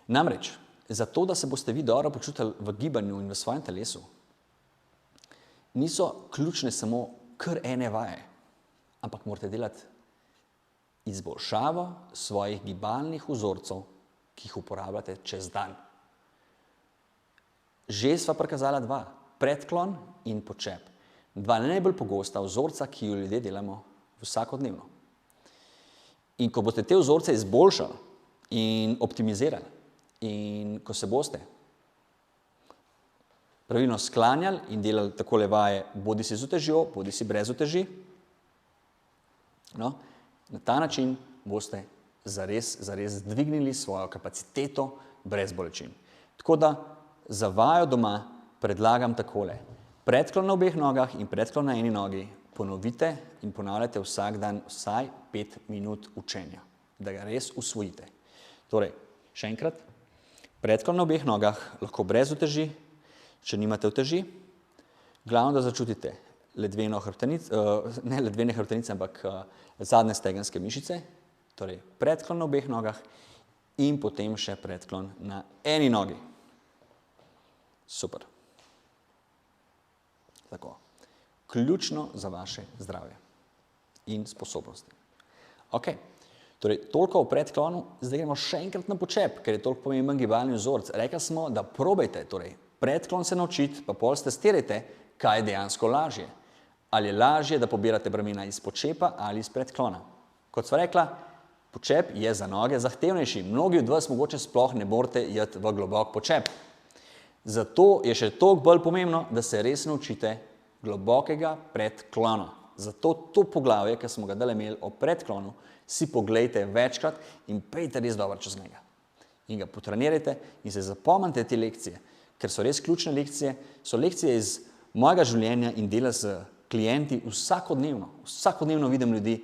Namreč, zato, da se boste vi dobro počutili v gibanju in v svojem telesu, niso ključne samo kar ene vaje, ampak morate delati izboljšavo svojih gibalnih vzorcev, ki jih uporabljate čez dan. Že sva prikazala dva, predklon in počep. Dva najbolj pogosta vzorca, ki jo ljudje delamo vsakodnevno. In ko boste te vzorce izboljšali in optimizirali, in ko se boste pravilno sklanjali in delali takole vaje, bodi si z utežjo, bodi si brez uteži, no, na ta način boste zares dvignili svojo kapaciteto brez bolečin. Tako da za vajo doma predlagam takole. Predklon na obeh nogah in predklon na eni nogi ponovite in ponavljate vsak dan vsaj 5 minut učenja, da ga res usvojite. Torej, še enkrat, predklon na obeh nogah, lahko brez uteži, če nimate uteži. Glavno, da začutite ledvene hrbtenice, ampak zadnje stegenske mišice, torej predklon na obeh nogah in potem še predklon na eni nogi. Super. Tako. Ključno za vaše zdravje in sposobnosti. Ok, torej toliko o predklonu, zdaj gremo še enkrat na počep, ker je toliko pomemben gibalni vzorc. Rekli smo, da probajte, torej predklon se naučiti, pa pol testirajte, kaj je dejansko lažje. Ali je lažje, da pobirate bremena iz počepa ali iz predklona. Kot sva rekla, počep je za noge zahtevnejši. Mnogi od vas mogoče sploh ne morete iti v globok počep. Zato je še toliko bolj pomembno, da se res naučite globokega predklona. Zato to poglavje, ki smo ga dali imeli o predklonu, si poglejte večkrat in pejte res dobro čez njega. In ga potrenirajte in se zapomnite te lekcije, ker so res ključne lekcije, so lekcije iz mojega življenja in dela z klienti vsakodnevno. Vsakodnevno vidim ljudi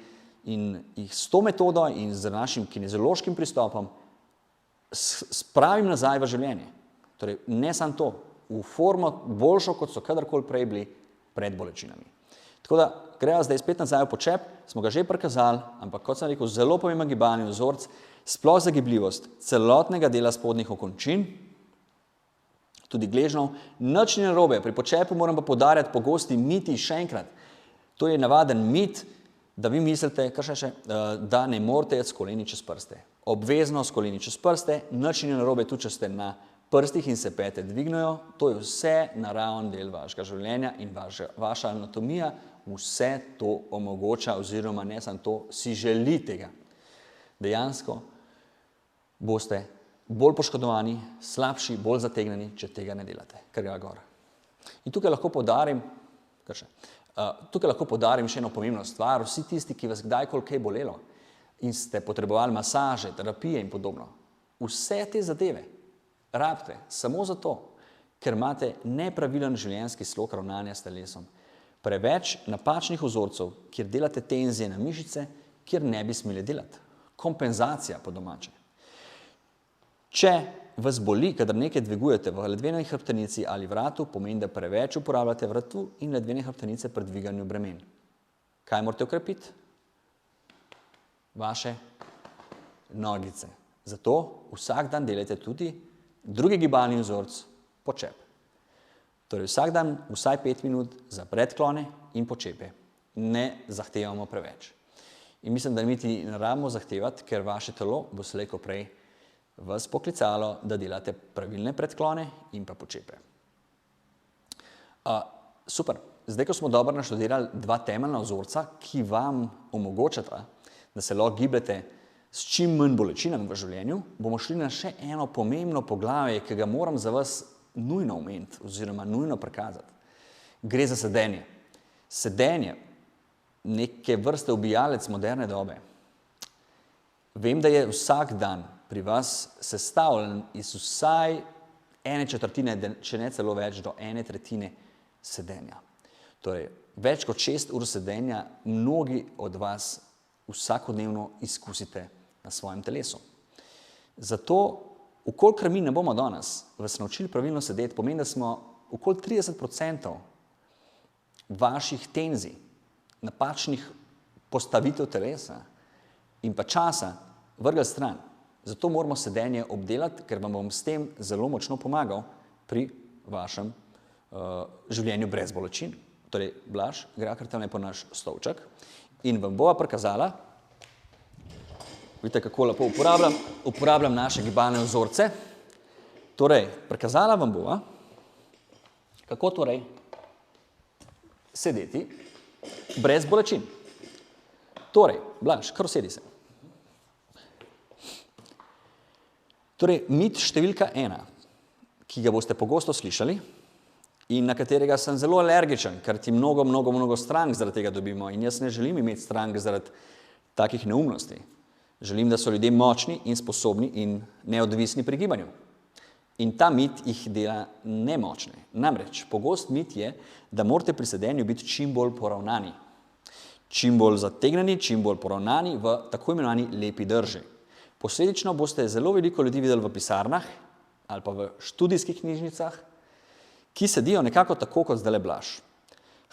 in jih s to metodo in z našim kineziološkim pristopom spravim nazaj v življenje. Torej, ne samo to, v formo boljšo, kot so kadarkoli prej bili pred bolečinami. Tako da, greva zdaj spet nazaj v počep, smo ga že prikazali, ampak kot sem rekel, zelo pomemben gibalni vzorc, sploh za gibljivost celotnega dela spodnjih okončin, tudi gležnjev, nič ni narobe. Pri počepu moram pa poudarjati pogosti miti še enkrat. To je navaden mit, da vi mislite, da ne morete iti s koleni čez prste. Obvezno s koleni čez prste, nič ni narobe, tudi če ste na prstih in se pete dvignejo, to je vse naraven del vašega življenja in vaša anatomija vse to omogoča, oziroma ne samo to, si želi tega. Dejansko boste bolj poškodovani, slabši, bolj zategnjeni, če tega ne delate, ker ga gor. In tukaj lahko poudarim še eno pomembno stvar, vsi tisti, ki vas kdajkoli kaj bolelo in ste potrebovali masaže, terapije in podobno, vse te zadeve rabite samo zato, ker imate nepravilen življenjski slog ravnanja s telesom. Preveč napačnih vzorcev, kjer delate tenzije na mišice, kjer ne bi smeli delati. Kompenzacija po domače. Če vas boli, kadar nekaj dvigujete v ledveni hrbtenici ali vratu, pomeni, da preveč uporabljate vratu in ledvene hrbtenice pri dviganju bremen. Kaj morate okrepiti? Vaše nogice. Zato vsak dan delajte tudi drugi gibalni vzorc, počep. Torej vsak dan vsaj 5 minut za predklone in počepe. Ne zahtevamo preveč. In mislim, da niti ne rabimo zahtevati, ker vaše telo bo slej ko prej vas poklicalo, da delate pravilne predklone in pa počepe. Super. Zdaj, ko smo dobro naštudirali dva temeljna vzorca, ki vam omogočata, da se lahko gibljete s čim manj bolečinami v življenju, bomo šli na še eno pomembno poglavje, ki ga moram za vas nujno omeniti oziroma nujno prikazati. Gre za sedenje. Sedenje, neke vrste ubijalec moderne dobe. Vem, da je vsak dan pri vas sestavljen iz vsaj 1/4, če ne celo več, do 1/3 sedenja. Torej, več kot 6 ur sedenja mnogi od vas vsakodnevno izkusite na svojem telesu. Zato, vkolikor mi ne bomo danes vas naučili pravilno sedeti, pomeni, da smo okoli 30% vaših tenzij, napačnih postavitev telesa in pa časa vrgli stran. Zato moramo sedenje obdelati, ker vam bom s tem zelo močno pomagal pri vašem življenju brez bolečin. Torej, Blaž, gre kar tamle po naš stolček in vam bova prikazala, vidite, kako lepo uporabljam naše gibalne vzorce. Torej, prikazala vam bova, kako torej sedeti brez bolečin. Torej, Blaž, kar usedi se. Torej, mit številka 1, ki ga boste pogosto slišali in na katerega sem zelo alergičen, ker ti mnogo strank zaradi tega dobimo in jaz ne želim imeti strank zaradi takih neumnosti. Želim, da so ljudje močni in sposobni in neodvisni pri gibanju. In ta mit jih dela nemočne. Namreč, pogost mit je, da morate pri sedenju biti čim bolj poravnani. Čim bolj zategnjeni, čim bolj poravnani v tako imenovani lepi drži. Posledično boste zelo veliko ljudi videli v pisarnah ali pa v študijskih knjižnicah, ki sedijo nekako tako kot zdajle Blaž.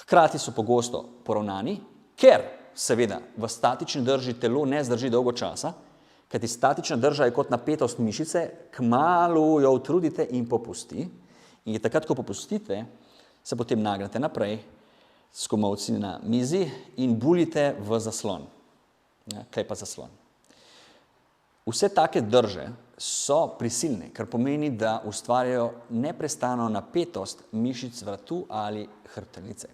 Hkrati so pogosto poravnani, ker seveda v statični drži telo ne zdrži dolgo časa, kajti statična drža je kot napetost mišice, kmalu jo utrudite in popusti. In je takrat, ko popustite, se potem nagnete naprej s komolci na mizi in buljite v zaslon. Kaj pa zaslon? Vse take drže so prisilne, kar pomeni, da ustvarjajo neprestano napetost mišic vratu ali hrbtenice.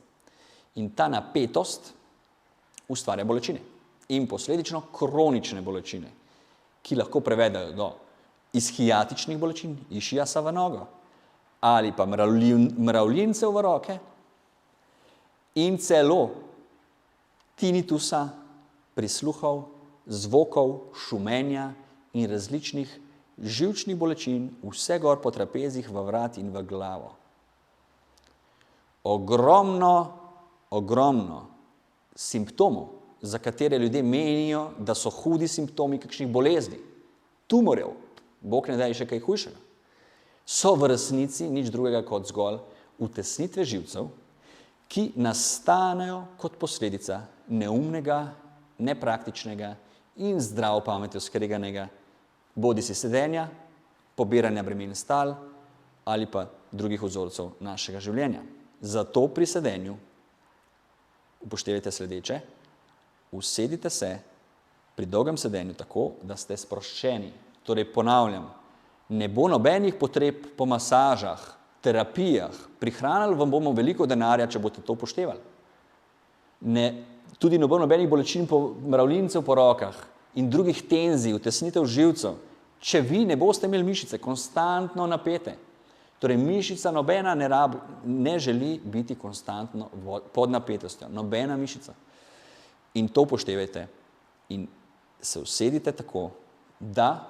In ta napetost ustvarja bolečine in posledično kronične bolečine, ki lahko prevedajo do ishiatičnih bolečin, išijasa v nogo, ali pa mravljincev v roke in celo tinitusa, prisluhov, zvokov, šumenja in različnih živčnih bolečin, vse gor po trapezih, v vrat in v glavo. Ogromno simptomov, za katere ljudje menijo, da so hudi simptomi kakšnih bolezni, tumorjev, Bog ne daj še kaj hujšega, so v resnici nič drugega kot zgolj utesnitve živcev, ki nastanejo kot posledica neumnega, nepraktičnega in zdravo pametjo skreganega bodisi sedenja, pobiranja bremen stal ali pa drugih vzorcev našega življenja. Zato pri sedenju upoštevajte sledeče: usedite se pri dolgem sedenju tako, da ste sproščeni. Torej, ponavljam, ne bo nobenih potreb po masažah, terapijah, prihranili vam bomo veliko denarja, če boste to upoštevali. Tudi ne bo nobenih bolečin po mravljincev po rokah in drugih tenzij, utesnitev živcev, če vi ne boste imeli mišice konstantno napete. Torej, mišica nobena ne želi biti konstantno pod napetostjo, nobena mišica. In to upoštevajte in se usedite tako, da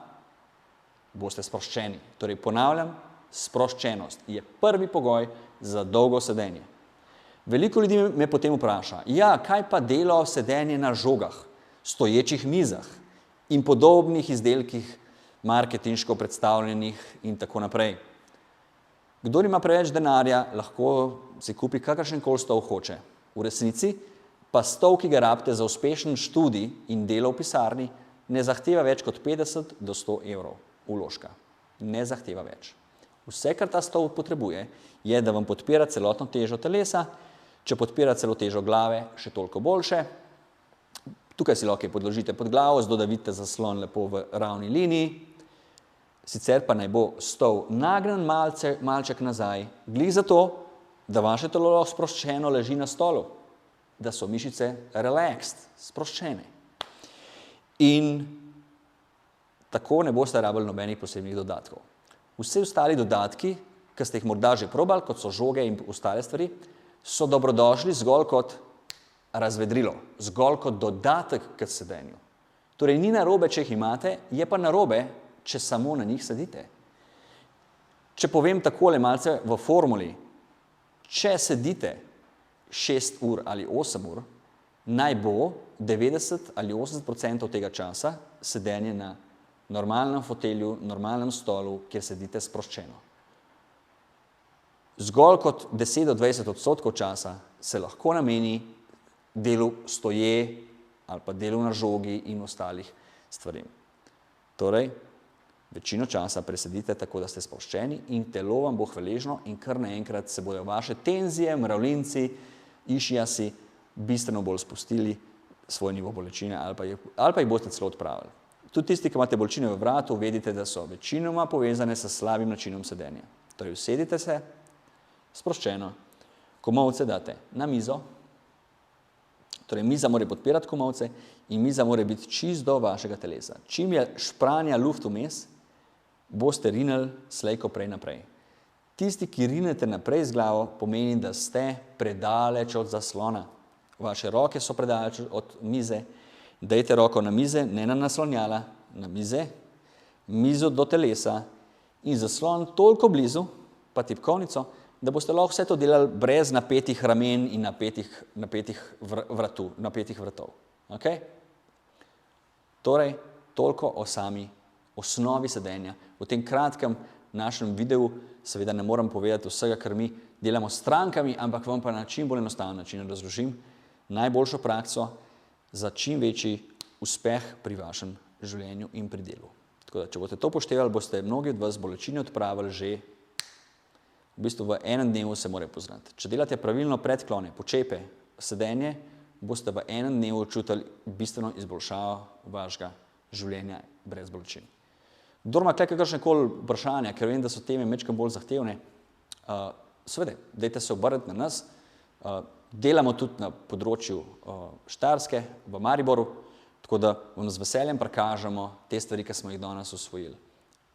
boste sproščeni. Torej, ponavljam, sproščenost je prvi pogoj za dolgo sedenje. Veliko ljudi me potem vpraša, kaj pa delo sedenje na žogah, stoječih mizah in podobnih izdelkih, marketinško predstavljenih in tako naprej. Kdor ima preveč denarja, lahko si kupi kakršenkoli stol hoče. V resnici pa stol, ki ga rabite za uspešen študij in delo v pisarni, ne zahteva več kot 50 do 100 evrov vložka. Ne zahteva več. Vse, kar ta stol potrebuje, je, da vam podpira celotno težo telesa, če podpira celo težo glave, še toliko boljše. Tukaj si lahko podložite pod glavo, zato da vidite zaslon lepo v ravni liniji. Sicer pa naj bo stol nagnjen malček nazaj, glih zato, da vaše telo sproščeno leži na stolu, da so mišice relaxed, sproščene. In tako ne boste rabili nobenih posebnih dodatkov. Vsi ostali dodatki, ki ste jih morda že probali, kot so žoge in ostale stvari, so dobrodošli zgolj kot razvedrilo, zgolj kot dodatek k sedenju. Torej, ni narobe, če jih imate, je pa narobe, če samo na njih sedite. Če povem takole malce v formuli, če sedite 6 ur ali 8 ur, naj bo 90 ali 80% tega časa sedenje na normalnem fotelju, normalnem stolu, kjer sedite sproščeno. Zgolj kot 10 do 20% časa se lahko nameni delu stoje ali pa delu na žogi in ostalih stvarem. Torej, Večino časa presedite tako, da ste sproščeni in telo vam bo hvaležno in kar naenkrat se bodo vaše tenzije, mravljinci, išiasi bistveno bolj spustili svoj nivo bolečine ali pa jih boste celo odpravili. Tudi tisti, ki imate bolečine v vratu, vedite, da so večinoma povezane s slabim načinom sedenja. Torej, usedite se sproščeno, komolce date na mizo, torej miza mora podpirati komolce in miza mora biti čist do vašega telesa. Čim je špranja luft vmes, boste rinili slejko prej naprej. Tisti, ki rinete naprej z glavo, pomeni, da ste predaleč od zaslona. Vaše roke so predaleč od mize. Dajte roko na mize, ne na naslonjala, na mize, mizo do telesa in zaslon toliko blizu, pa tipkovnico, da boste lahko vse to delali brez napetih ramen in napetih vratov. Okay? Torej, toliko o sami osnovi sedenja. V tem kratkem našem videu seveda ne moram povedati vsega, kar mi delamo s strankami, ampak vam pa na čim bolj enostaven način razložim najboljšo prakso za čim večji uspeh pri vašem življenju in pri delu. Tako da, če boste to upoštevali, boste mnogi od vas bolečine odpravili že v bistvu v enem dnevu se more poznati. Če delate pravilno predklone, počepe, sedenje, boste v enem dnevu čutili bistveno izboljšavo vašega življenja brez bolečin. Kdor ima kakršnekoli vprašanja, ker vem, da so teme majčkeno bolj zahtevne, seveda, dajte se obrniti na nas. Delamo tudi na področju Štajerske v Mariboru, tako da vam z veseljem prikažemo te stvari, ki smo jih danes osvojili.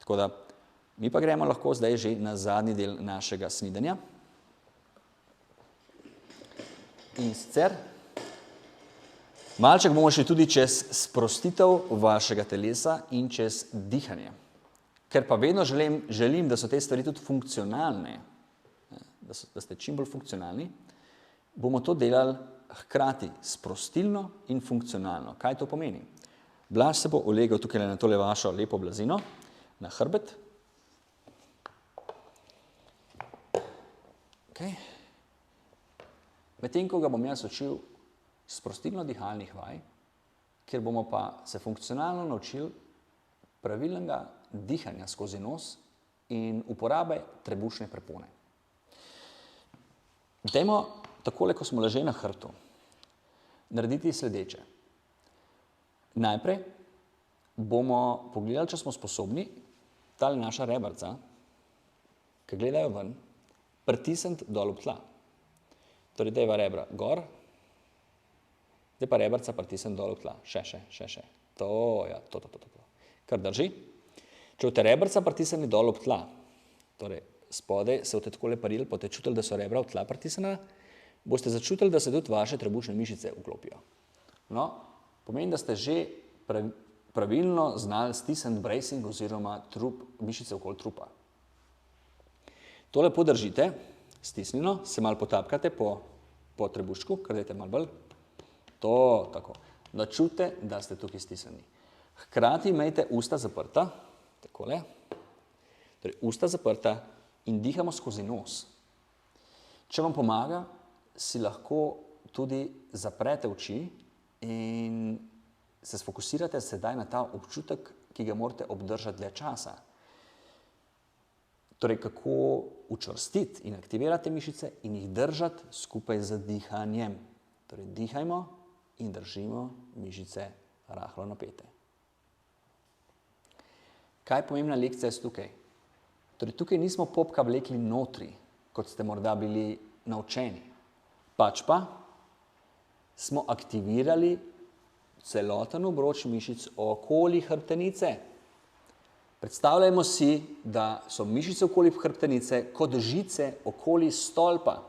Tako da, mi pa gremo lahko zdaj že na zadnji del našega snidenja. In sicer, malček bomo šli tudi čez sprostitev vašega telesa in čez dihanje. Ker pa vedno želim, da so te stvari tudi funkcionalne, da ste čim bolj funkcionalni, bomo to delali hkrati sprostilno in funkcionalno. Kaj to pomeni? Blaž se bo ulegel tukaj na tole vašo lepo blazino, na hrbet. Okay. Medtem, ko ga bom jaz učil sprostilno dihalnih vaj, kjer bomo pa se funkcionalno naučili pravilnega dihanja skozi nos in uporabe trebušne prepone. Dajmo takole, ko smo leželi na hrbtu, narediti sledeče. Najprej bomo pogledali, če smo sposobni, tale naša rebrca, ki gledajo ven, pritisniti dol ob tla. Torej, dajva rebra gor, zdaj pa rebrca pritisniti dol ob tla. Še. To. Kar drži. Če boste rebrca pritisnili dol ob tla, torej spodaj se boste takole parili, boste čutili, da so rebra v tla pritisnjena, boste začutili, da se tudi vaše trebušne mišice vklopijo. No, pomeni, da ste že pravilno znali stisniti bracing oziroma mišice okoli trupa. To lepo držite, stisnjeno, se malo potapkate po trebuščku, kar dajte malo bolj. To, tako. Da čute, da ste tukaj stisnjeni. Hkrati imejte usta zaprta, takole. Torej, usta zaprta in dihamo skozi nos. Če vam pomaga, si lahko tudi zaprete oči in se sfokusirate sedaj na ta občutek, ki ga morate obdržati dlje časa. Torej, kako učvrstiti in aktivirati mišice in jih držati skupaj z dihanjem. Torej, dihajmo in držimo mišice rahlo napete. Kaj je pomembna lekcija tukaj? Torej, tukaj nismo popka vlekli notri, kot ste morda bili naučeni. Pač pa smo aktivirali celoten obroč mišic okoli hrbtenice. Predstavljajmo si, da so mišice okoli hrbtenice kot žice okoli stolpa.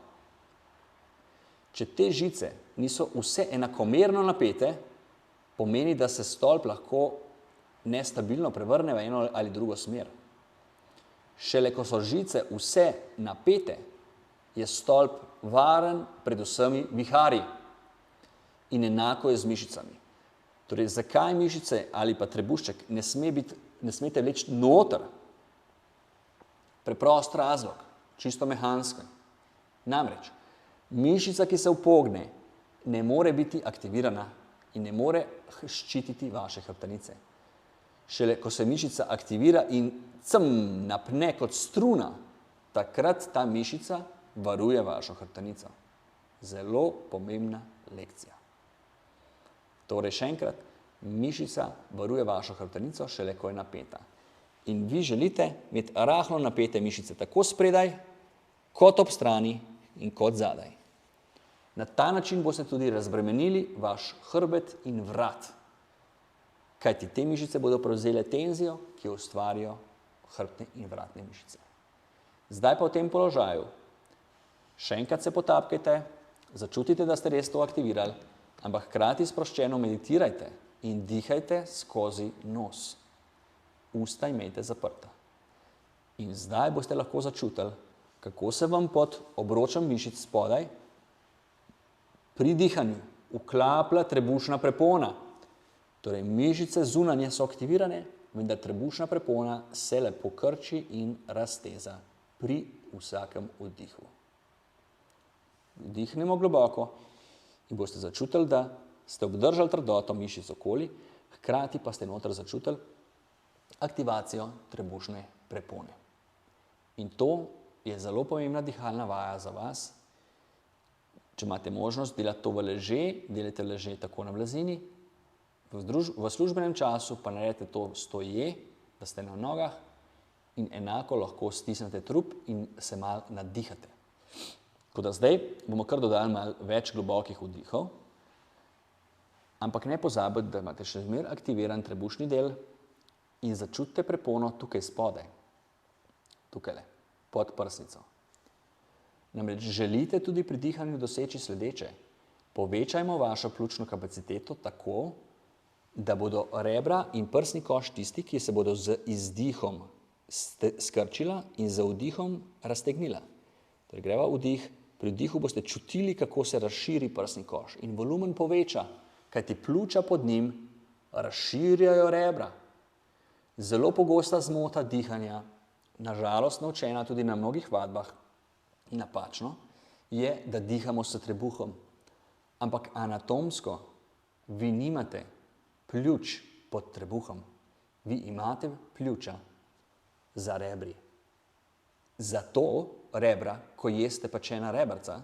Če te žice niso vse enakomerno napete, pomeni, da se stolp lahko nestabilno prevrne v eno ali drugo smer. Šele, ko so žice vse napete, je stolp varen pred vsemi viharji. In enako je z mišicami. Torej, zakaj mišice ali pa trebušček ne smete vleči noter? Preprost razlog, čisto mehanski. Namreč, mišica, ki se upogne, ne more biti aktivirana in ne more ščititi vaše hrbtenice. Šele ko se mišica aktivira in napne kot struna, takrat ta mišica varuje vašo hrbtenico. Zelo pomembna lekcija. Torej, še enkrat, mišica varuje vašo hrbtenico, šele ko je napeta. In vi želite imeti rahlo napete mišice tako spredaj, kot ob strani in kot zadaj. Na ta način boste tudi razbremenili vaš hrbet in vrat, kajti te mišice bodo prevzele tenzijo, ki jo ustvarijo hrbtne in vratne mišice. Zdaj pa v tem položaju še enkrat se potapkajte, začutite, da ste res to aktivirali, ampak hkrati sproščeno meditirajte in dihajte skozi nos. Usta imejte zaprta. In zdaj boste lahko začutili, kako se vam pod obročem mišic spodaj pri dihanju vklaplja trebušna prepona. Torej, mišice zunanje so aktivirane, vendar trebušna prepona se lepo krči in razteza pri vsakem vdihu. Vdihnemo globoko in boste začutili, da ste obdržali trdoto mišic okoli, hkrati pa ste noter začutili aktivacijo trebušne prepone. In to je zelo pomembna dihalna vaja za vas. Če imate možnost delati to v leže, delajte leže tako na blazini, v službenem času pa naredite to stoje, da ste na nogah in enako lahko stisnete trup in se malo nadihate. Tako da zdaj bomo kar dodali malo več globokih vdihov, ampak ne pozabite, da imate še zmeraj aktiviran trebušni del in začutite prepono tukaj spodaj, tukajle, pod prsnico. Namreč želite tudi pri dihanju doseči sledeče. Povečajmo vašo pljučno kapaciteto tako, da bodo rebra in prsni koš tisti, ki se bodo z izdihom skrčila in z vdihom raztegnila. Torej greva vdih, pri vdihu boste čutili, kako se razširi prsni koš in volumen poveča, kajti pljuča pod njim razširjajo rebra. Zelo pogosta zmota dihanja, na žalost naučena tudi na mnogih vadbah, napačno, je, da dihamo s trebuhom. Ampak anatomsko vi nimate pljuč pod trebuhom. Vi imate pljuča za rebri. Zato rebra, ko jeste pečena rebrca,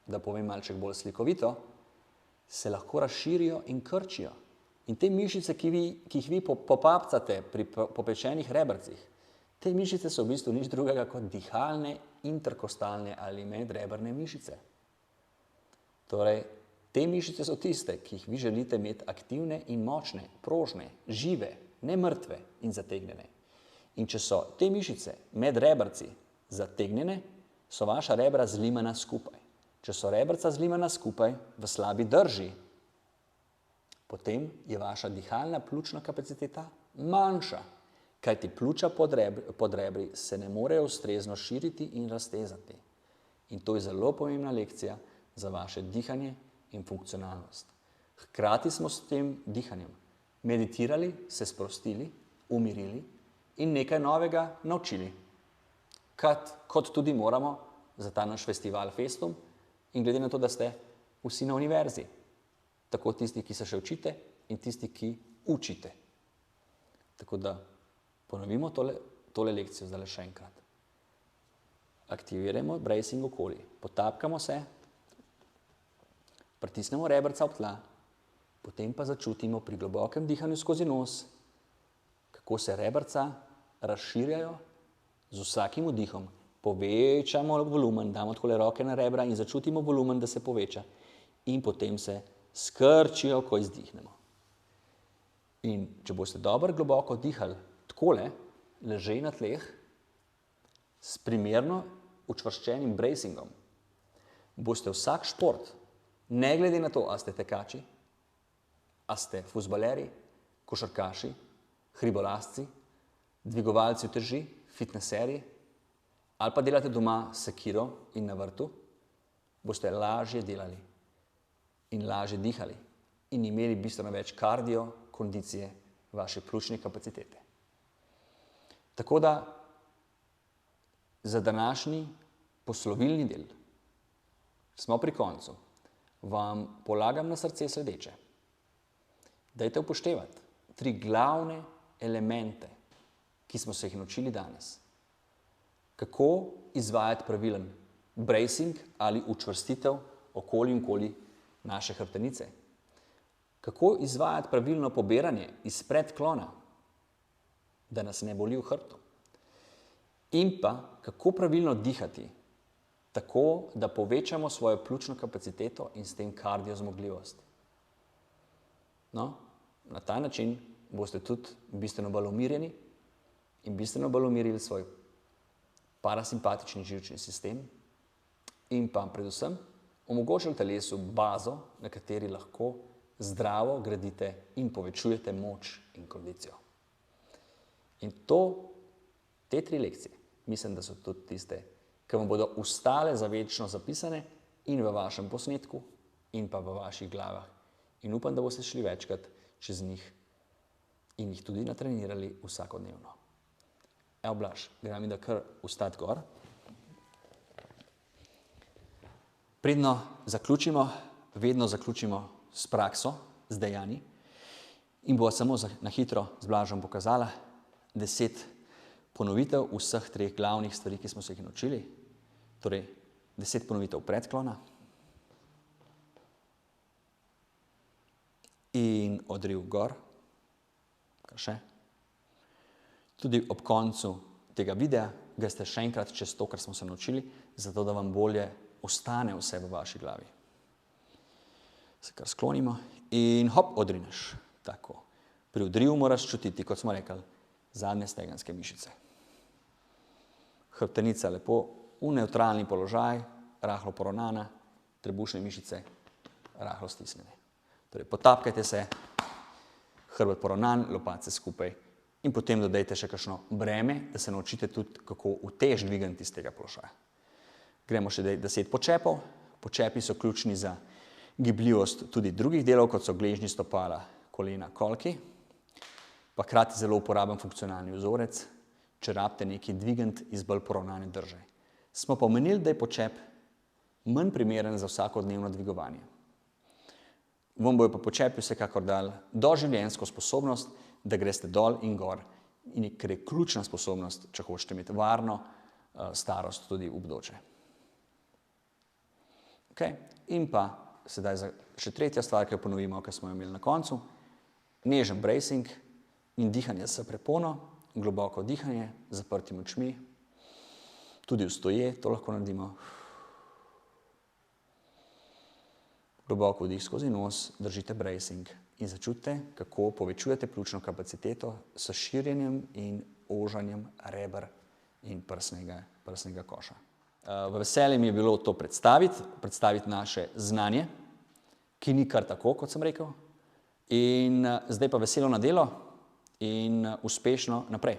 da povem malček bolj slikovito, se lahko razširijo in krčijo. In te mišice, ki jih vi popapcate pri popečenih rebrcih, te mišice so v bistvu nič drugega kot dihalne, interkostalne ali medrebrne mišice. Torej, te mišice so tiste, ki jih vi želite imeti aktivne in močne, prožne, žive, ne mrtve in zategnjene. In če so te mišice med rebrci zategnjene, so vaša rebra zlimana skupaj. Če so rebrca zlimana skupaj v slabi drži, potem je vaša dihalna pljučna kapaciteta manjša, kajti pljuča pod rebri se ne morejo ustrezno širiti in raztezati. In to je zelo pomembna lekcija za vaše dihanje in funkcionalnost. Hkrati smo s tem dihanjem meditirali, se sprostili, umirili in nekaj novega naučili. Kot tudi moramo za ta naš festival Festum in glede na to, da ste vsi na univerzi. Tako tisti, ki se še učite in tisti, ki učite. Tako da ponovimo tole lekcijo zdaj še enkrat. Aktivirajmo bracing okoli. Potapkamo se, pritisnemo rebrca v tla, potem pa začutimo pri globokem dihanju skozi nos, kako se rebrca razširjajo z vsakim vdihom. Povečamo volumen, damo takole roke na rebra in začutimo volumen, da se poveča. In potem se skrčijo, ko izdihnemo. In če boste dobro globoko dihali takole, leže na tleh, s primerno učvrščenim bracingom, boste vsak šport, ne glede na to, a ste tekači, a ste fuzbaleri, košarkaši, hribolazci, dvigovalci uteži, fitneserji, ali pa delate doma s sekiro in na vrtu, boste lažje delali in lažje dihali in imeli bistveno več kardio, kondicije, vaše pljučne kapacitete. Tako da za današnji poslovilni del smo pri koncu. Vam polagam na srce sledeče. Dajte upoštevati 3 glavne elemente, ki smo se jih naučili danes. Kako izvajati pravilen bracing ali učvrstitev okoli in okoli naše hrbtenice. Kako izvajati pravilno pobiranje iz predklona, da nas ne boli v hrbtu. In pa kako pravilno dihati, tako da povečamo svojo pljučno kapaciteto in s tem kardiozmogljivost. No, na ta način boste tudi bistveno bolj umirjeni in bistveno bolj umirili svoj parasimpatični živčni sistem in pa predvsem omogočili telesu bazo, na kateri lahko zdravo gradite in povečujete moč in kondicijo. In te 3 lekcije, mislim, da so tudi tiste, ki vam bodo ostale za večno zapisane in v vašem posnetku in pa v vaših glavah. In upam, da boste šli večkrat čez njih in jih tudi natrenirali vsakodnevno. Evo, Blaž, gremo mi da kar vstati gor. Predno zaključimo, vedno zaključimo s prakso, z dejanji in bo samo na hitro z Blažem pokazala 10 ponovitev vseh 3 glavnih stvari, ki smo se jih naučili. Torej, 10 ponovitev predklona in odriv gor. Kaj še? Tudi ob koncu tega videa ga ste še enkrat čez to, kar smo se naučili, zato da vam bolje ostane vse v vaši glavi. Se kar sklonimo in hop, odrineš. Tako. Pri odrivu moraš čutiti, kot smo rekli, zadnje stegenske mišice. Hrbtenica lepo v nevtralni položaj, rahlo poravnana, trebušne mišice rahlo stisnjene. Torej, potapkajte se, hrbet poravnan, lopatice skupaj in potem dodajte še kakšno breme, da se naučite tudi, kako utež dvigati iz tega položaja. Gremo še 10 počepov. Počepi so ključni za gibljivost tudi drugih delov, kot so gležnji stopala, kolena, kolki. Pa hkrati zelo uporaben funkcionalni vzorec, če rabite nekaj dvigant iz bolj poravnane drže. Smo pa omenili, da je počep manj primeren za vsakodnevno dvigovanje. Vam bojo pa počepi vsekakor dali doživljenjsko sposobnost, da greste dol in gor, in ker je ključna sposobnost, če hočete imeti varno starost tudi v bodoče. In pa sedaj še tretja stvar, ki jo ponovimo, ki smo jo imeli na koncu. Nežen bracing in dihanje s prepono, globoko dihanje, zaprtimi očmi, tudi v stoje, to lahko naredimo. Globoko vdih skozi nos, držite bracing in začutite, kako povečujete pljučno kapaciteto s širjenjem in ožanjem reber in prsnega koša. V veselje mi je bilo to predstaviti naše znanje, ki ni kar tako, kot sem rekel. In zdaj pa veselo na delo in uspešno naprej.